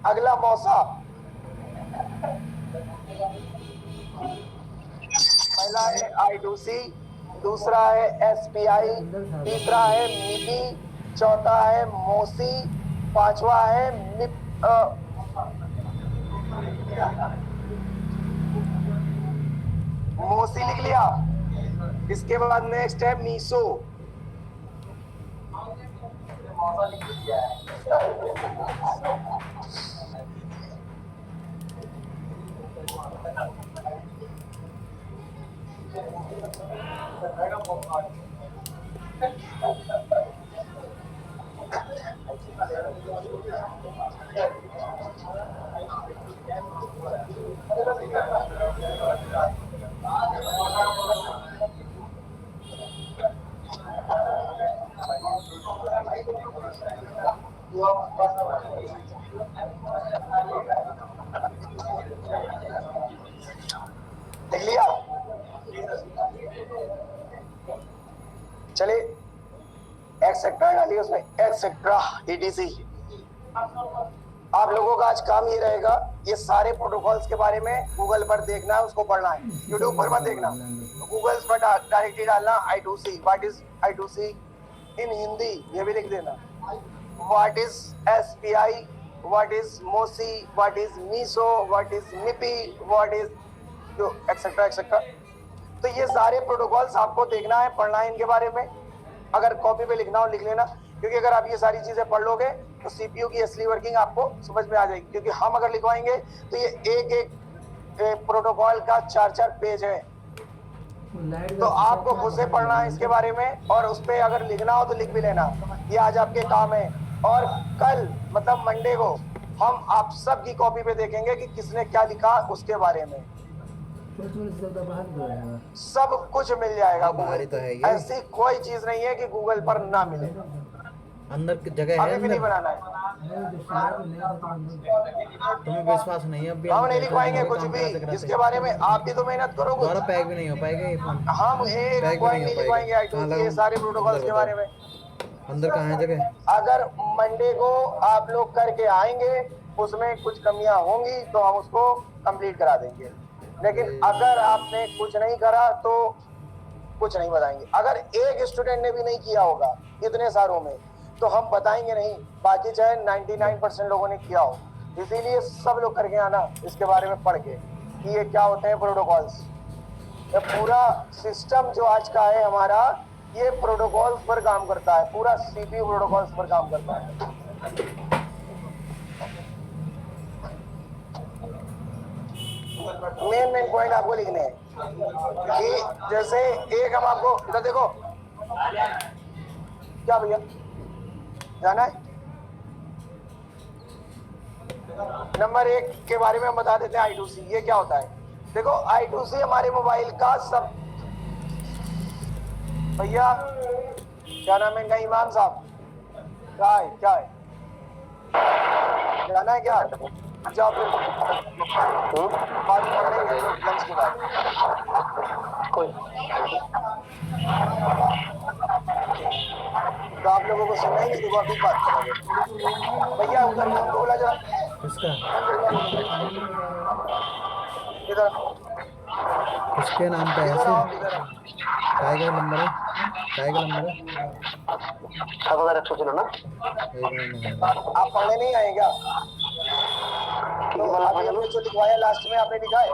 अगला मौसा। पहला है I2C, दूसरा है SPI, तीसरा है MIPI, चौथा है मौसी, पांचवा है मौसी लिख लिया। इसके बाद नेक्स्ट है मीसो। Etcetera ETC। आप लोगों का आज काम ये रहेगा, ये सारे प्रोटोकॉल्स के बारे में गूगल पर देखना है, उसको पढ़ना है, यूट्यूब पर मत देखना, गूगल पर डायरेक्टली डालना I2C, व्हाट इज I2C इन हिंदी, ये भी लिख देना, what is SPI, what is MOSI, what is MISO, what is MIPI, what is जो एक्सेट्रा एक्सेट्रा। तो ये सारे प्रोटोकॉल्स आपको देखना है, पढ़ना है इनके बारे में। अगर कॉपी पे लिखना हो लिख लेना, क्योंकि अगर आप ये सारी चीजें पढ़ लोगे तो CPU की असली वर्किंग आपको समझ में आ जाएगी। क्योंकि हम अगर लिखवाएंगे तो ये एक एक प्रोटोकॉल का 4-4 पेज है, तो आपको खुद से पढ़ना है इसके बारे में, और उस पर अगर लिखना हो तो लिख भी लेना। ये आज आपके काम है। और कल मतलब मंडे को हम आप सब की कॉपी पे देखेंगे कि किसने क्या लिखा उसके बारे में, सब कुछ मिल जाएगा हमारी तो है गूगल। ये। ऐसी कोई चीज नहीं है कि गूगल पर ना मिले। अंदर की जगह है अभी भी नहीं अंदर। बनाना है, तुम्हें विश्वास नहीं है अभी हम नहीं लिखवाएंगे कुछ भी इसके बारे में। आप भी तो मेहनत करो कुछ। दोबारा पैक भी नहीं हो पाएगा ये फोन। हम एक पैक भी पॉइंट नहीं नहीं हो लिखवाएंगे पाएगा। I2C ये सारे प्रोटोकॉल्स के बारे में। अंदर कहाँ है जगह? अगर मंडे को आप लोग करके आएंगे, उसमें कुछ कमियां होंगी तो हम उसको कंप्लीट करा देंगे। लेकिन अगर आपने कुछ नहीं करा तो कुछ नहीं बताएंगे। अगर एक स्टूडेंट ने भी नहीं किया होगा इतने सारों में तो हम बताएंगे नहीं, बाकी चाहे 99% लोगों ने किया हो। इसीलिए सब लोग करके आना इसके बारे में पढ़ के कि ये क्या होते हैं प्रोटोकॉल्स। ये पूरा सिस्टम जो आज का है हमारा, ये प्रोटोकॉल्स पर काम करता है, पूरा CPU प्रोटोकॉल्स पर काम करता है। मेन पॉइंट आपको लिखने हैं कि जैसे एक हम आपको इधर देखो, क्या भैया जाना है? नंबर 1 के बारे में हम बता देते हैं I2C ये क्या होता है। देखो I2C हमारे मोबाइल का सब, भैया क्या नाम है इनका, इमाम साहब, क्या है जाना है क्या? जाओ फिर बाद में पकड़ेंगे लंच के बाद। तो आप लोगों को सुनना ही नहीं, देखो अभी बात करेंगे। भैया उधर नाम बोला जरा किसका? इधर किसके नाम पे है? इधर आओ, इधर आओ। काय का नंबर है? काय का नंबर है? 7196 ना। एक मिनट। आप पढ़ने नहीं आए क्या? तो अभी हमने जो लिखवाया लास्ट में आपने लिखा है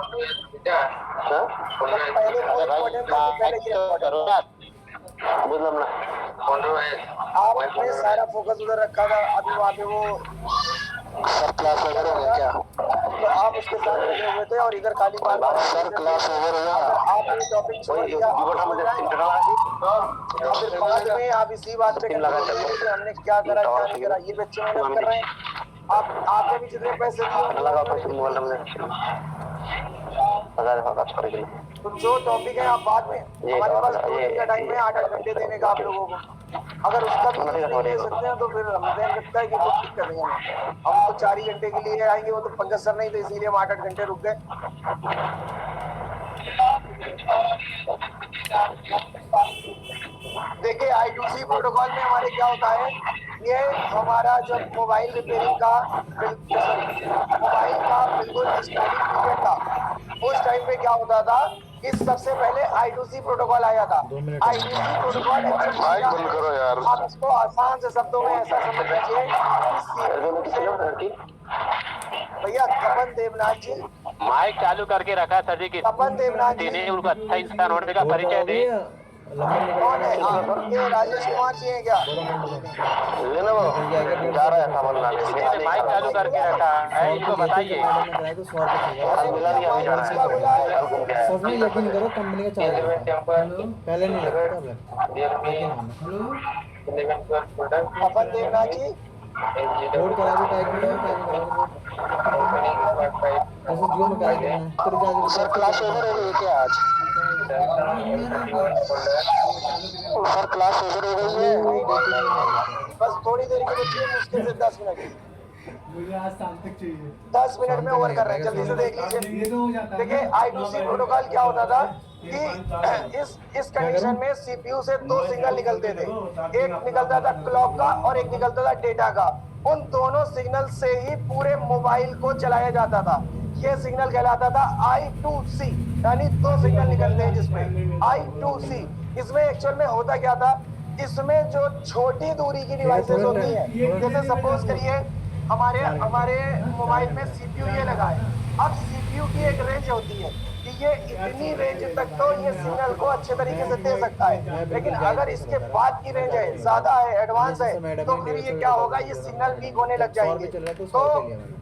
पहले आपने सारा फोकस उधर रखा था। अभी वहाँ पे वो सर क्लास ओवर हो गया क्या? तो आप उसके साथ लगे हुए थे और इधर खाली बात सर क्लास ओवर हो गया। आपने टॉपिक छोड़ दिया। फिर बाद में आप इसी बात पे कि हमने क्या करा क्या नहीं करा, ये बच्चे मेहनत कर रहे हैं। आपने भी जितने पैसे दिए, तो जो टॉपिक है आप बाद में, हमारे पास 2 दिन का टाइम है 8-8 घंटे देने का आप लोगों को। अगर उसका भी नहीं दे सकते हैं तो फिर हमें लगता है कि कुछ दिक्कत नहीं है। हम तो 4 ही घंटे के लिए आएंगे, वो तो पंकज सर नहीं, तो इसीलिए हम 8-8 घंटे रुक गए। देखिए I2C प्रोटोकॉल में हमारे क्या होता है, ये हमारा जब मोबाइल रिपेयरिंग का बिल्कुल स्टार्टिंग पीरियड था, उस टाइम पे क्या होता था कि सबसे पहले I2C प्रोटोकॉल आया था। I2C प्रोटोकॉल बंद करो यार। आप इसको आसान से शब्दों में ऐसा समझ लीजिए, भैया तपन देवनाथ जी, माइक चालू करके रखा सर जी की तपन देवनाथ जी उनको अच्छा इंसान होने का परिचय दे। कौन है? ये राजेश कुमार जी हैं क्या? लेना वो जा रहा है सामान लाने। माइक चालू करके रखा है, इनको बताइए। मिला नहीं अभी जा रहा है। सच में यकीन करो कंपनी का चार्ज पहले नहीं लगता। तपन देवनाथ जी रोड करा दो टाइप में ऐसे जियो में गाइड है तेरे चार्ज। सर क्लास ओवर हो गई क्या आज? सर क्लास ओवर हो गई है। बस थोड़ी देर के लिए मुश्किल से 10 मिनट। मुझे आज शाम तक चाहिए। 10 मिनट में शाम तक ओवर नहीं कर रहे हैं, हो जल्दी से देख ये लीजिए। तो हो जाता है देखिए ना। I2C प्रोटोकॉल क्या होता था कि इस कंडीशन में सीपीयू से 2 सिग्नल निकलते थे, एक निकलता था क्लॉक का और एक निकलता था डेटा का। उन दोनों सिग्नल से ही पूरे मोबाइल को चलाया जाता था। ये सिग्नल कहलाता था I2C, यानी 2 सिग्नल निकलते हैं जिसमें I2C। इसमें एक्चुअल में होता क्या था, इसमें जो छोटी दूरी की डिवाइसेस होती हैं, जैसे सपोज करिए हमारे मोबाइल में सीपीयू ये लगा है। अब सीपीयू की एक रेंज होती है कि ये इतनी रेंज तक तो ये सिग्नल को अच्छे तरीके से दे सकता है, लेकिन अगर इसके बाद की रेंज है, ज्यादा है, एडवांस है, तो फिर ये क्या होगा, ये सिग्नल वीक होने लग जाएंगे। तो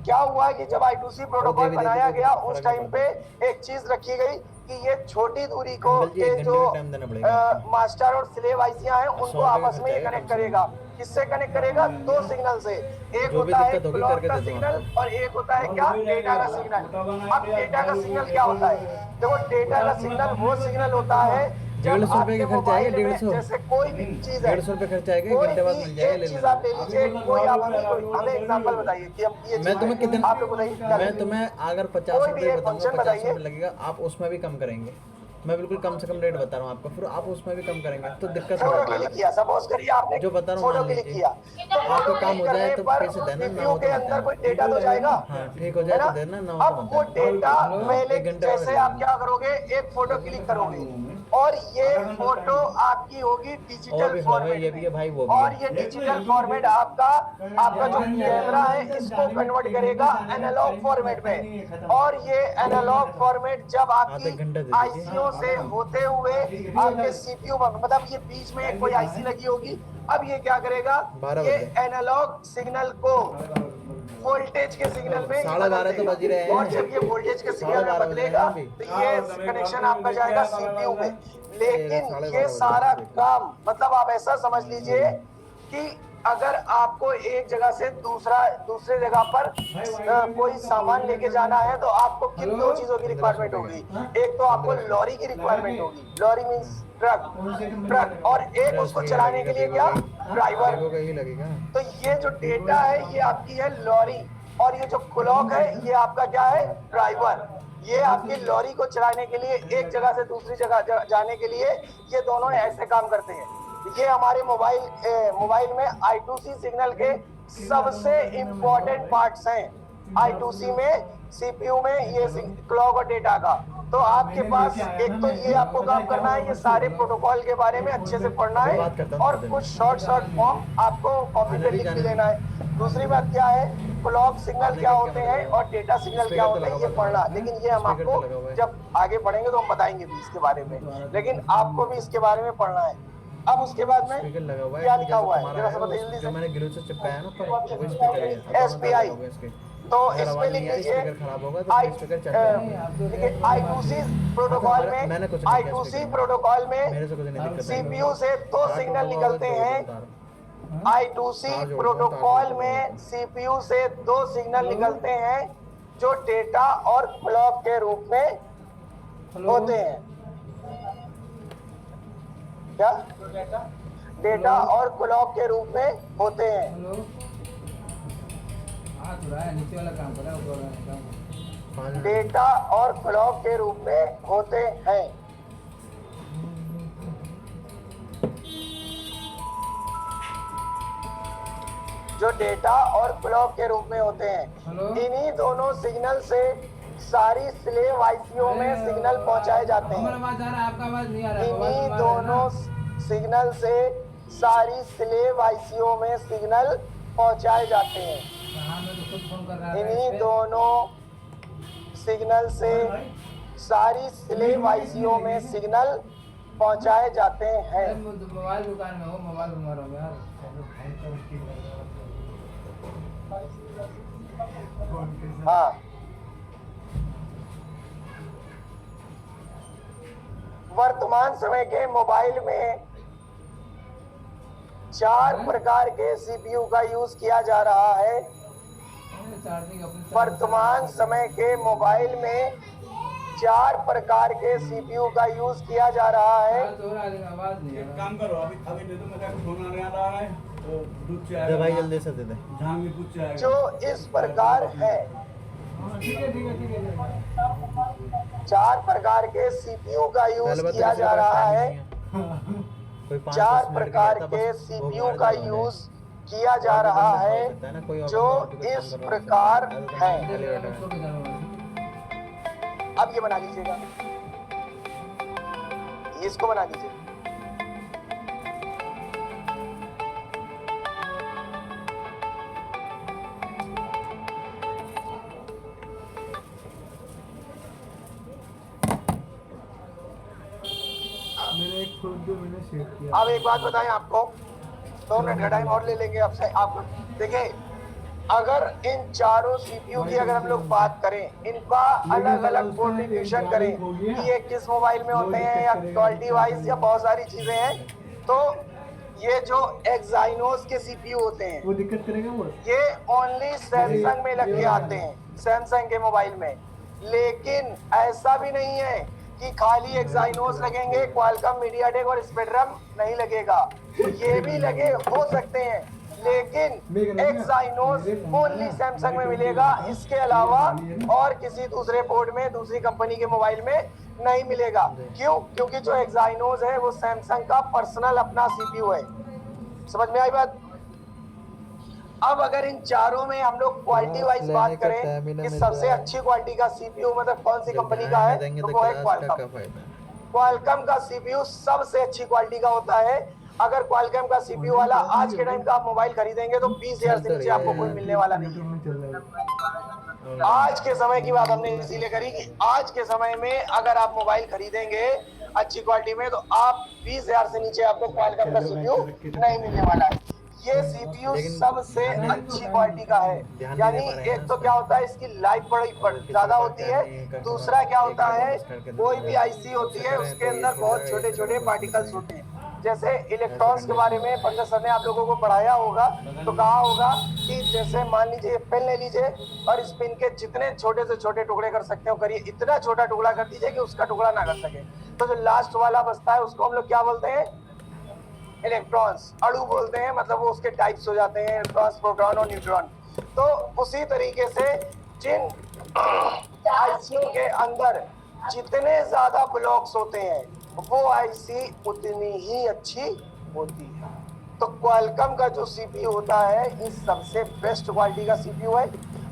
क्या हुआ कि जब I2C प्रोटोकॉल बनाया गया उस टाइम पे एक चीज रखी गई कि ये छोटी दूरी को के जो मास्टर और स्लेव आईसियां हैं उनको आपस में ये कनेक्ट करेगा। किससे कनेक्ट करेगा? 2 सिग्नल से। एक होता है क्लॉक का सिग्नल और एक होता है क्या, डेटा का सिग्नल। अब डेटा का सिग्नल क्या होता है? देखो डेटा का सिग्नल वो सिग्नल होता है 150 रुपए का खर्चा आएगा, 150। जैसे कोई भी चीज है, 150 रुपए खर्चा आएगा, एक घंटे बाद मिल जाएगा। एक चीज आप ले लीजिए, कोई आप हमें एग्जांपल बताइए कि हम ये मैं तुम्हें कितना, आप लोग बताइए। मैं तुम्हें अगर 50 कोई भी रुपए एक बताऊंगा, फंक्शन 50 बताइए। रुपए लगेगा, आप उसमें भी कम करेंगे। मैं बिल्कुल कम से कम रेट बता रहा हूँ आपका, फिर आप उसमें भी कम करेंगे तो दिक्कत फोटो होगी। क्लिक किया, सपोज करिए आपने जो बता रहा हूँ फोटो मान क्लिक लीजिए। किया, तो आपको फोटो काम क्लिक हो जाए करने तो पर पैसे देना, ना सीपीयू हो के तो अंदर मत कोई देना। डेटा तो जाएगा। हाँ ठीक हो जाए है तो ना? देना, ना हो अब तो वो मत देना। डेटा पहले एक घंटे जैसे बाद आप क्या करोगे, एक फोटो क्लिक करोगे और ये फोटो आपकी होगी और डिजिटल भी फॉर्मेट ये भी है में। भाई, वो भी और है। ये डिजिटल फॉर्मेट आपका जो कैमरा है इसको कन्वर्ट करेगा एनालॉग फॉर्मेट में। और ये एनालॉग फॉर्मेट जब आधे घंटे दे आपकी दीजिए। आईसीओ से होते हुए आपके सीपीयू में, मतलब ये बीच में कोई आईसी लगी होगी, अब ये क्या करेगा, 12 ये बजे। एनालॉग सिग्नल को वोल्टेज के सिग्नल में 12:30 तो बज ही रहे हैं। और जब ये वोल्टेज के सिग्नल में 12:30 बदलेगा बजे तो ये कनेक्शन आपका जाएगा सीपीयू में। लेकिन 12:30 ये सारा काम, मतलब आप ऐसा समझ लीजिए कि अगर आपको एक जगह से दूसरे जगह पर कोई सामान लेके जाना है तो आपको किन 2 चीजों की रिक्वायरमेंट होगी। एक तो आपको लॉरी की रिक्वायरमेंट होगी, लॉरी मीन्स ट्रक, और एक उसको चलाने के लिए क्या, ड्राइवर। को ही लगेगा। तो ये जो डेटा है ये आपकी है लॉरी, और ये जो क्लॉक है ये आपका क्या है, ड्राइवर। ये आपकी लॉरी को चलाने के लिए, एक जगह से दूसरी जगह जाने के लिए ये दोनों ऐसे काम करते हैं। ये हमारे मोबाइल में I2C सिग्नल के सबसे इम्पोर्टेंट पार्ट्स हैं। I2C में, सीपीयू में ये क्लॉक और डेटा का। तो आपके पास एक तो ये आपको काम करना है, ये सारे प्रोटोकॉल के बारे में अच्छे से पढ़ना है और कुछ शॉर्ट फॉर्म आपको कॉपी पे लिख भी लेना है। दूसरी बात क्या है, क्लॉक सिग्नल क्या होते हैं और डेटा सिग्नल क्या होते हैं ये पढ़ना। लेकिन ये हम आपको जब आगे पढ़ेंगे तो हम बताएंगे भी इसके बारे में, लेकिन आपको भी इसके बारे में पढ़ना है। अब उसके बाद में स्पीकर लगा हुआ है, क्या लिखा हुआ है, तुम्हारा जरा है सा वो, बताइए जल्दी जो से। मैंने ग्लू से चिपकाया ना ऊपर, वो स्पीकर है। SPI। तो इसमें लिख लीजिए स्पीकर खराब होगा तो स्पीकर चल जाएगा। देखिए I2C प्रोटोकॉल में, मैंने कुछ नहीं किया I2C प्रोटोकॉल मेरे से कुछ नहीं में दिक्कत सीपीयू से 2 सिग्नल निकलते हैं। I2C प्रोटोकॉल में सीपीयू से 2 सिग्नल निकलते हैं जो डेटा और क्लॉक के रूप में होते हैं। क्या? डेटा और क्लॉक के रूप में होते हैं। हेलो, हाथ उड़ा है, नीचे वाला काम कर रहा है, ऊपर वाला काम। डेटा और क्लॉक के रूप में होते हैं। जो डेटा और क्लॉक के रूप में होते हैं। हेलो? इन्हीं दोनों सिग्नल से सारी स्लेव आईसीओ में सिग्नल पहुंचाए जाते हमारा हैं। आवाज आ रहा है, आपका आवाज नहीं आ रहा है। इन्हीं दोनों सिग्नल से सारी स्लेव आईसीओ में सिग्नल पहुंचाए जाते हैं। हाँ, मैं तो खुद फोन कर रहा था इन्हीं इस पे। दोनों सिग्नल से सारी स्लेव आईसीओ में सिग्नल पहुंचाए जाते हैं। अरे मोबाइल दुकान में हो, मोबाइल घुमा रहा हूँ यार। हाँ, वर्तमान समय के मोबाइल में 4 प्रकार के सीपीयू का यूज किया जा रहा है। चार्जिंग अपनी वर्तमान समय के मोबाइल में 4 प्रकार के सीपीयू का यूज किया जा रहा है। आवाज नहीं एक काम करो, अभी अभी दे दो, मेरा फोन आने वाला है तो दूध से दे भाई जल्दी से दे दे। झांग में दूध से आएगा। जो इस प्रकार है। ठीक है ठीक है ठीक है। 4 प्रकार के सीपीयू का यूज पहले किया बता जा रहा है। कोई 5-10 4 मिनट प्रकार रहता, के बस वो सीपीयू मार का देता है। यूज किया जा और रहा बंदा है बोल देता ना, कोई और जो बंदा उठ के इस काम कर रहा प्रकार होता है। खाली बैठा है। अब ये बना लीजिएगा, इसको बना लीजिए। मैंने एक खुद जो मैंने शेयर किया। अब एक बात बताएं आपको, 2 मिनट का टाइम और ले लेंगे आपसे। आपको देखिए, अगर इन चारों सीपीयू की अगर हम लोग बात करें, इनका अलग अलग कॉन्फ़िगरेशन करें कि ये किस मोबाइल में होते हैं या क्वालिटी वाइज या बहुत सारी चीजें हैं, तो ये जो एक्साइनोस के सीपीयू होते हैं वो दिक्कत करेगा वो। ये ओनली सैमसंग में लग के आते हैं, सैमसंग के मोबाइल में। लेकिन ऐसा भी नहीं है कि खाली एक्साइनोस लगेंगे, क्वालकॉम, मीडियाटेक और स्पेक्ट्रम नहीं लगेगा। ये भी लगे हो सकते हैं, लेकिन एक्साइनोस ओनली सैमसंग में मिलेगा। इसके अलावा और किसी दूसरे बोर्ड में, दूसरी कंपनी के मोबाइल में नहीं मिलेगा। क्यों? क्योंकि जो एक्साइनोस है वो सैमसंग का पर्सनल अपना सीपीयू है। समझ में आई बात? अब अगर इन चारों में हम लोग क्वालिटी वाइज बात करें कि सबसे अच्छी क्वालिटी का सीपीयू मतलब कौन सी कंपनी का है, तो वो है क्वालकॉम। क्वालकॉम का सीपीयू सबसे अच्छी क्वालिटी का होता है। अगर क्वालकॉम का सीपीयू वाला आज के टाइम का आप मोबाइल खरीदेंगे तो 20,000 से नीचे आपको कोई मिलने वाला नहीं है। आज के समय की बात हमने इसीलिए करी कि आज के समय में अगर आप मोबाइल खरीदेंगे अच्छी क्वालिटी में तो आप 20,000 से नीचे आपको क्वालकॉम का सीपीयू नहीं मिलने वाला है। ये सीपीयू सबसे अच्छी क्वालिटी का है। यानी एक तो क्या होता है, इसकी लाइफ बड़ी ज्यादा होती है। दूसरा क्या होता है, कोई भी आईसी होती है उसके अंदर बहुत छोटे छोटे पार्टिकल्स होते हैं। जैसे इलेक्ट्रॉन्स के बारे में पंकज सर ने आप लोगों को पढ़ाया होगा, तो कहा होगा कि जैसे मान लीजिए पेन ले लीजिए और इस पेन के जितने छोटे से छोटे टुकड़े कर सकते हो करिए, इतना छोटा टुकड़ा कर दीजिए कि उसका टुकड़ा ना कर सके। तो जो लास्ट वाला बचता है उसको हम लोग क्या बोलते हैं, इलेक्ट्रॉन्स, अणु बोलते हैं। मतलब वो उसके टाइप्स हो जाते हैं, इलेक्ट्रॉन्स, प्रोटॉन और न्यूट्रॉन। तो उसी तरीके से जिन आईसीयू के अंदर जितने ज्यादा ब्लॉक्स होते हैं वो आईसी उतनी ही अच्छी होती है। तो क्वालकॉम का जो सीपीयू होता है ये सबसे बेस्ट क्वालिटी का सीपीयू है।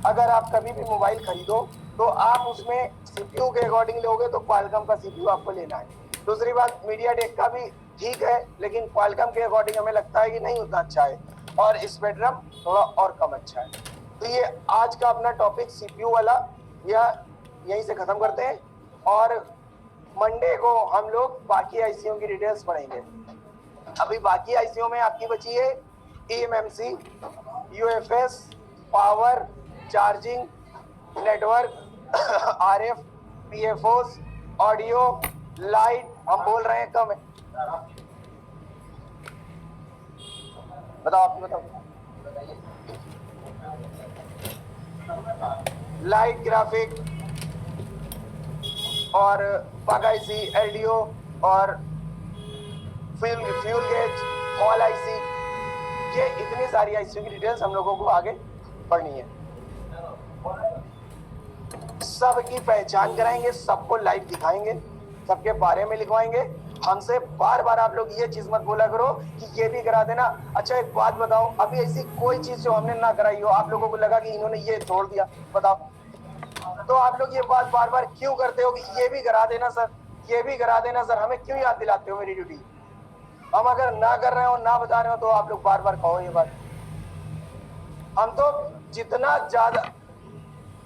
अगर आप कभी भी मोबाइल खरीदो तो आप उसमें सीपीयू के अकॉर्डिंग लोगे तो क्वालकॉम का सीपीयू आपको लेना है। दूसरी बात, मीडियाटेक का भी ठीक है, लेकिन क्वालकॉम के अकॉर्डिंग हमें लगता है कि नहीं उतना अच्छा है, और स्पेक्ट्रम थोड़ा और कम अच्छा है। तो ये आज का अपना टॉपिक सीपीयू वाला यहीं से खत्म करते हैं, और मंडे को हम लोग बाकी आईसीयू की डिटेल्स पढ़ेंगे। अभी बाकी आईसीयू में आपकी बची है eMMC, UFS, power, charging, network, RF, PFOS, audio, light. हम बोल रहे हैं कम है, बताओ आप बताओ। लाइट, ग्राफिक और पगाईसी, एलडीओ और फ्यूल गेज, हॉल आईसी, ये इतनी सारी आईसीयू की डिटेल्स हम लोगों को आगे पढ़नी है। सबकी पहचान कराएंगे, सबको लाइव दिखाएंगे, सबके बारे में लिखवाएंगे। हमसे बार बार आप लोग ये चीज मत बोला करो कि ये भी करा देना। अच्छा एक बात बताओ, अभी ऐसी कोई चीज जो हमने ना कराई हो, आप लोगों को लगा कि इन्होंने ये छोड़ दिया, बताओ। तो आप लोग ये बात बार बार क्यों करते हो कि ये भी करा देना सर, ये भी करा देना सर, हमें क्यों याद दिलाते हो मेरी ड्यूटी? हम अगर ना कर रहे हो, ना बता रहे हो, तो आप लोग बार बार कहो ये बात। हम तो जितना ज्यादा,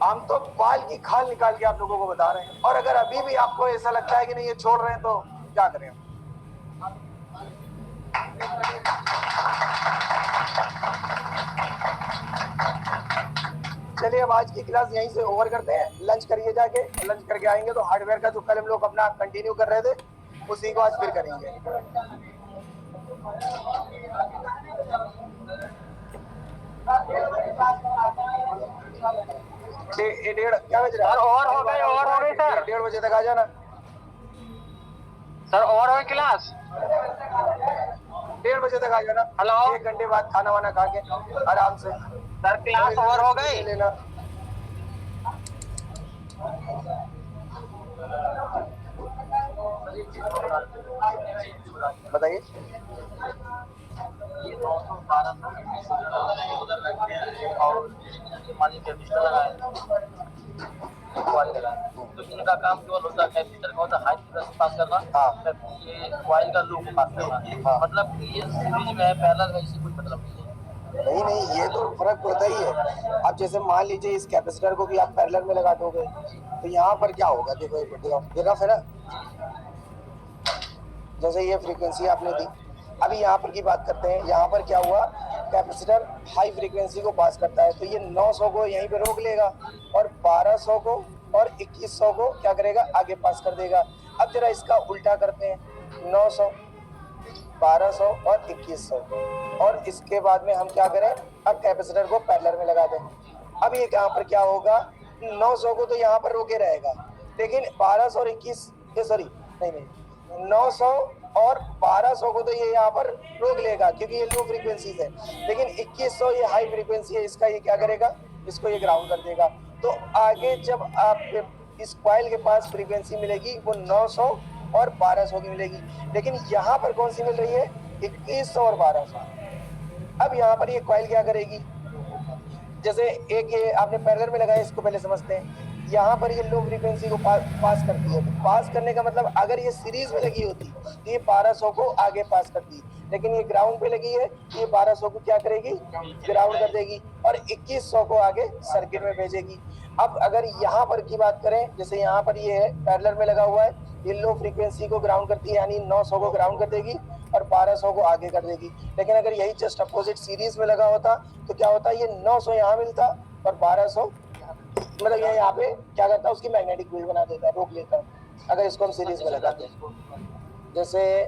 हम तो बाल की खाल निकाल के आप लोगों को बता रहे हैं। और अगर अभी भी आपको ऐसा लगता है कि नहीं ये छोड़ रहे हैं, तो क्या करें? चलिए अब आज की क्लास यहीं से ओवर करते हैं। लंच करिए, जाके लंच करके आएंगे तो हार्डवेयर का जो कल हम लोग अपना कंटिन्यू कर रहे थे उसी को आज फिर करेंगे। क्या बज रहा है? और हो गए सर। 1:30 बजे तक आ जाना सर और है क्लास? 1:30 बजे तक आ जाना। हेलो 1 घंटे बाद खाना वाना खा के आराम से सर, क्लास और हो गई? ले लेना। बताइए। तो इनका काम केवल होता है कैपेसिटर का होता है हाई फ्रीक्वेंसी पास करना, हाँ। ये कॉइल का लो को पास करना। हाँ। मतलब कि ये सीरीज में है, पैरेलल में, इससे कोई मतलब नहीं है। नहीं, ये तो फर्क पड़ता ही है। अब जैसे मान लीजिए इस कैपेसिटर को भी आप पैरेलल में लगा दोगे तो यहाँ पर क्या होगा, देखो एक मिनट ग्राफ है ना, जैसे ये फ्रीक्वेंसी आपने दी, अभी यहाँ पर की बात करते हैं। यहाँ पर क्या हुआ, कैपेसिटर हाई फ्रीक्वेंसी को पास करता है तो ये 900 को यहीं पे रोक लेगा और 1200 को और 2100 को क्या करेगा, आगे पास कर देगा। अब जरा इसका उल्टा करते हैं, 900, 1200 और 2100, और इसके बाद में हम क्या करें, अब कैपेसिटर को पैरेलल में लगा दें। अब ये यहाँ पर क्या होगा, 900 को तो यहाँ पर रोके रहेगा, लेकिन 1200 और 21 नहीं 900 और 1200 को तो ये यहाँ पर रोक लेगा क्योंकि ये लो फ्रीक्वेंसी है, लेकिन 2100 ये हाई फ्रीक्वेंसी है, इसका ये क्या करेगा, इसको ये ग्राउंड कर देगा। तो आगे जब आप इस कॉइल के पास फ्रीक्वेंसी मिलेगी वो 900 और 1200 की मिलेगी, लेकिन यहाँ पर कौन सी मिल रही है, 2100 और 1200। अब यहाँ पर ये कॉइल क्या करेगी, जैसे एक ये आपने पैरेलल में लगाया, इसको पहले समझते हैं। यहाँ पर ये लो फ्रीक्वेंसी को पास करती है, तो पास करने का मतलब अगर ये सीरीज में लगी होती तो ये 1200 को आगे पास करती, लेकिन ये ग्राउंड पे लगी है तो ये 1200 को क्या करेगी, ग्राउंड कर देगी और 2100 को आगे सर्किट में भेजेगी। अब अगर यहाँ पर की बात करें, जैसे यहाँ पर ये है पैरेलल में लगा हुआ है, ये लो फ्रीक्वेंसी को ग्राउंड करती है, यानी 900 को ग्राउंड कर देगी और 1200 को आगे कर देगी। लेकिन अगर यही जस्ट अपोजिट सीरीज में लगा होता तो क्या होता, ये 900 यहाँ मिलता और 1200 मतलब ये यहाँ पे क्या करता है, उसकी मैग्नेटिक फील्ड बना देता है, रोक लेता है। अगर इसको हम सीरीज में लगाते हैं, जैसे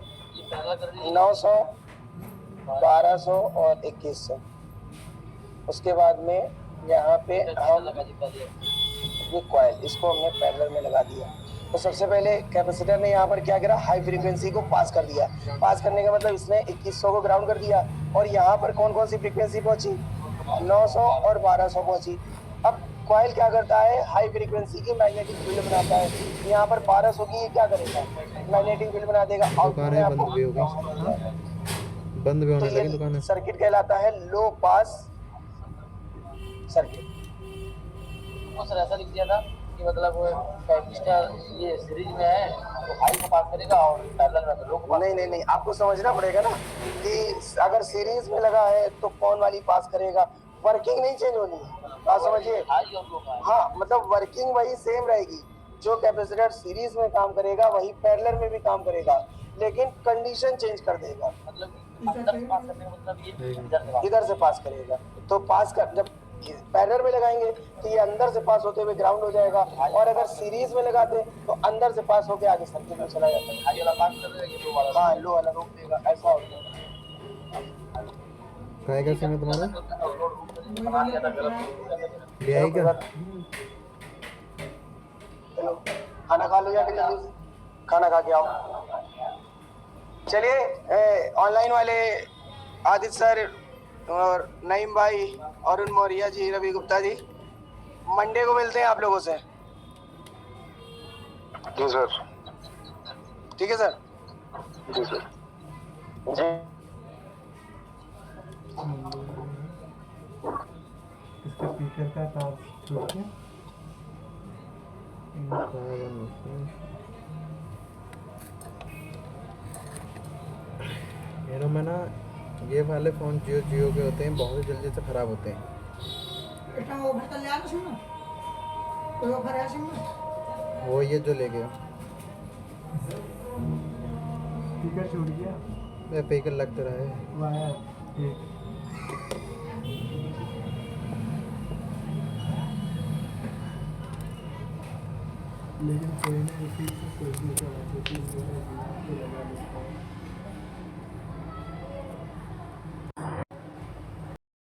900, 1200 और 2100, उसके बाद में यहाँ पे हम ये कॉइल इसको हमने पैरेलल में लगा दिया। तो सबसे पहले कैपेसिटर ने यहाँ पर क्या करा, हाई फ्रीक्वेंसी को पास कर दिया। पास करने का मतलब इसने 2100 को ग्राउंड कर दिया और यहाँ पर कौन कौन सी फ्रीक्वेंसी पहुंची, 900 और 1200 पहुंची। अब कॉइल क्या करता है, हाई फ्रीक्वेंसी की मैग्नेटिक फील्ड बनाता है। यहाँ पर 1200 की क्या करेगा, मैग्नेटिक फील्ड बना देगा। दुकानें बंद भी हो गई, बंद भी होने लगी दुकानें। सर्किट कहलाता है लो पास सर्किट। सर ऐसा लिख दिया था कि मतलब कैपेसिटर ये सीरीज में है तो हाई को पास करेगा और पैरेलल में लो को पास। नहीं, आपको समझना पड़ेगा ना कि अगर सीरीज में लगा है तो कौन वाली पास करेगा, वर्किंग नहीं चेंज होनी है, बात समझिए। हाँ, मतलब वर्किंग वही सेम रहेगी, जो कैपेसिटर सीरीज में काम करेगा वही पैरेलल में भी काम करेगा, लेकिन कंडीशन चेंज कर देगा। मतलब अंदर से पास करने का मतलब ये इधर से पास करेगा। तो पास कर, जब पैरेलल में लगाएंगे तो ये अंदर से पास होते हुए ग्राउंड हो जाएगा, और अगर सीरीज में लगाते तो अंदर से पास होके आगे सर्किट में चला जाता है। हाई वाला पास कर देगा, ये लो वाला। हाँ, लो वाला रोक देगा, ऐसा हो जाएगा। काय का समय तुम्हारा ले आई क्या, चलो खाना खा लो जाके, जल्दी से खाना खा के आओ। चलिए ऑनलाइन वाले आदित्य सर और नईम भाई, अरुण मौर्य जी, रवि गुप्ता जी, मंडे को मिलते हैं आप लोगों से। जी सर। ठीक है सर। जी सर। जी। इसका स्पीकर का तार टूट गया। मेरों में ना ये वाले फ़ोन जियो के होते हैं, बहुत जल्दी से ख़राब होते हैं। वो ये जो ले गया स्पीकर छूट गया, मैं स्पीकर लग तो रहा है वायर ठीक। लेकिन कोई नहीं, उसी से कोई भी लगा देता है।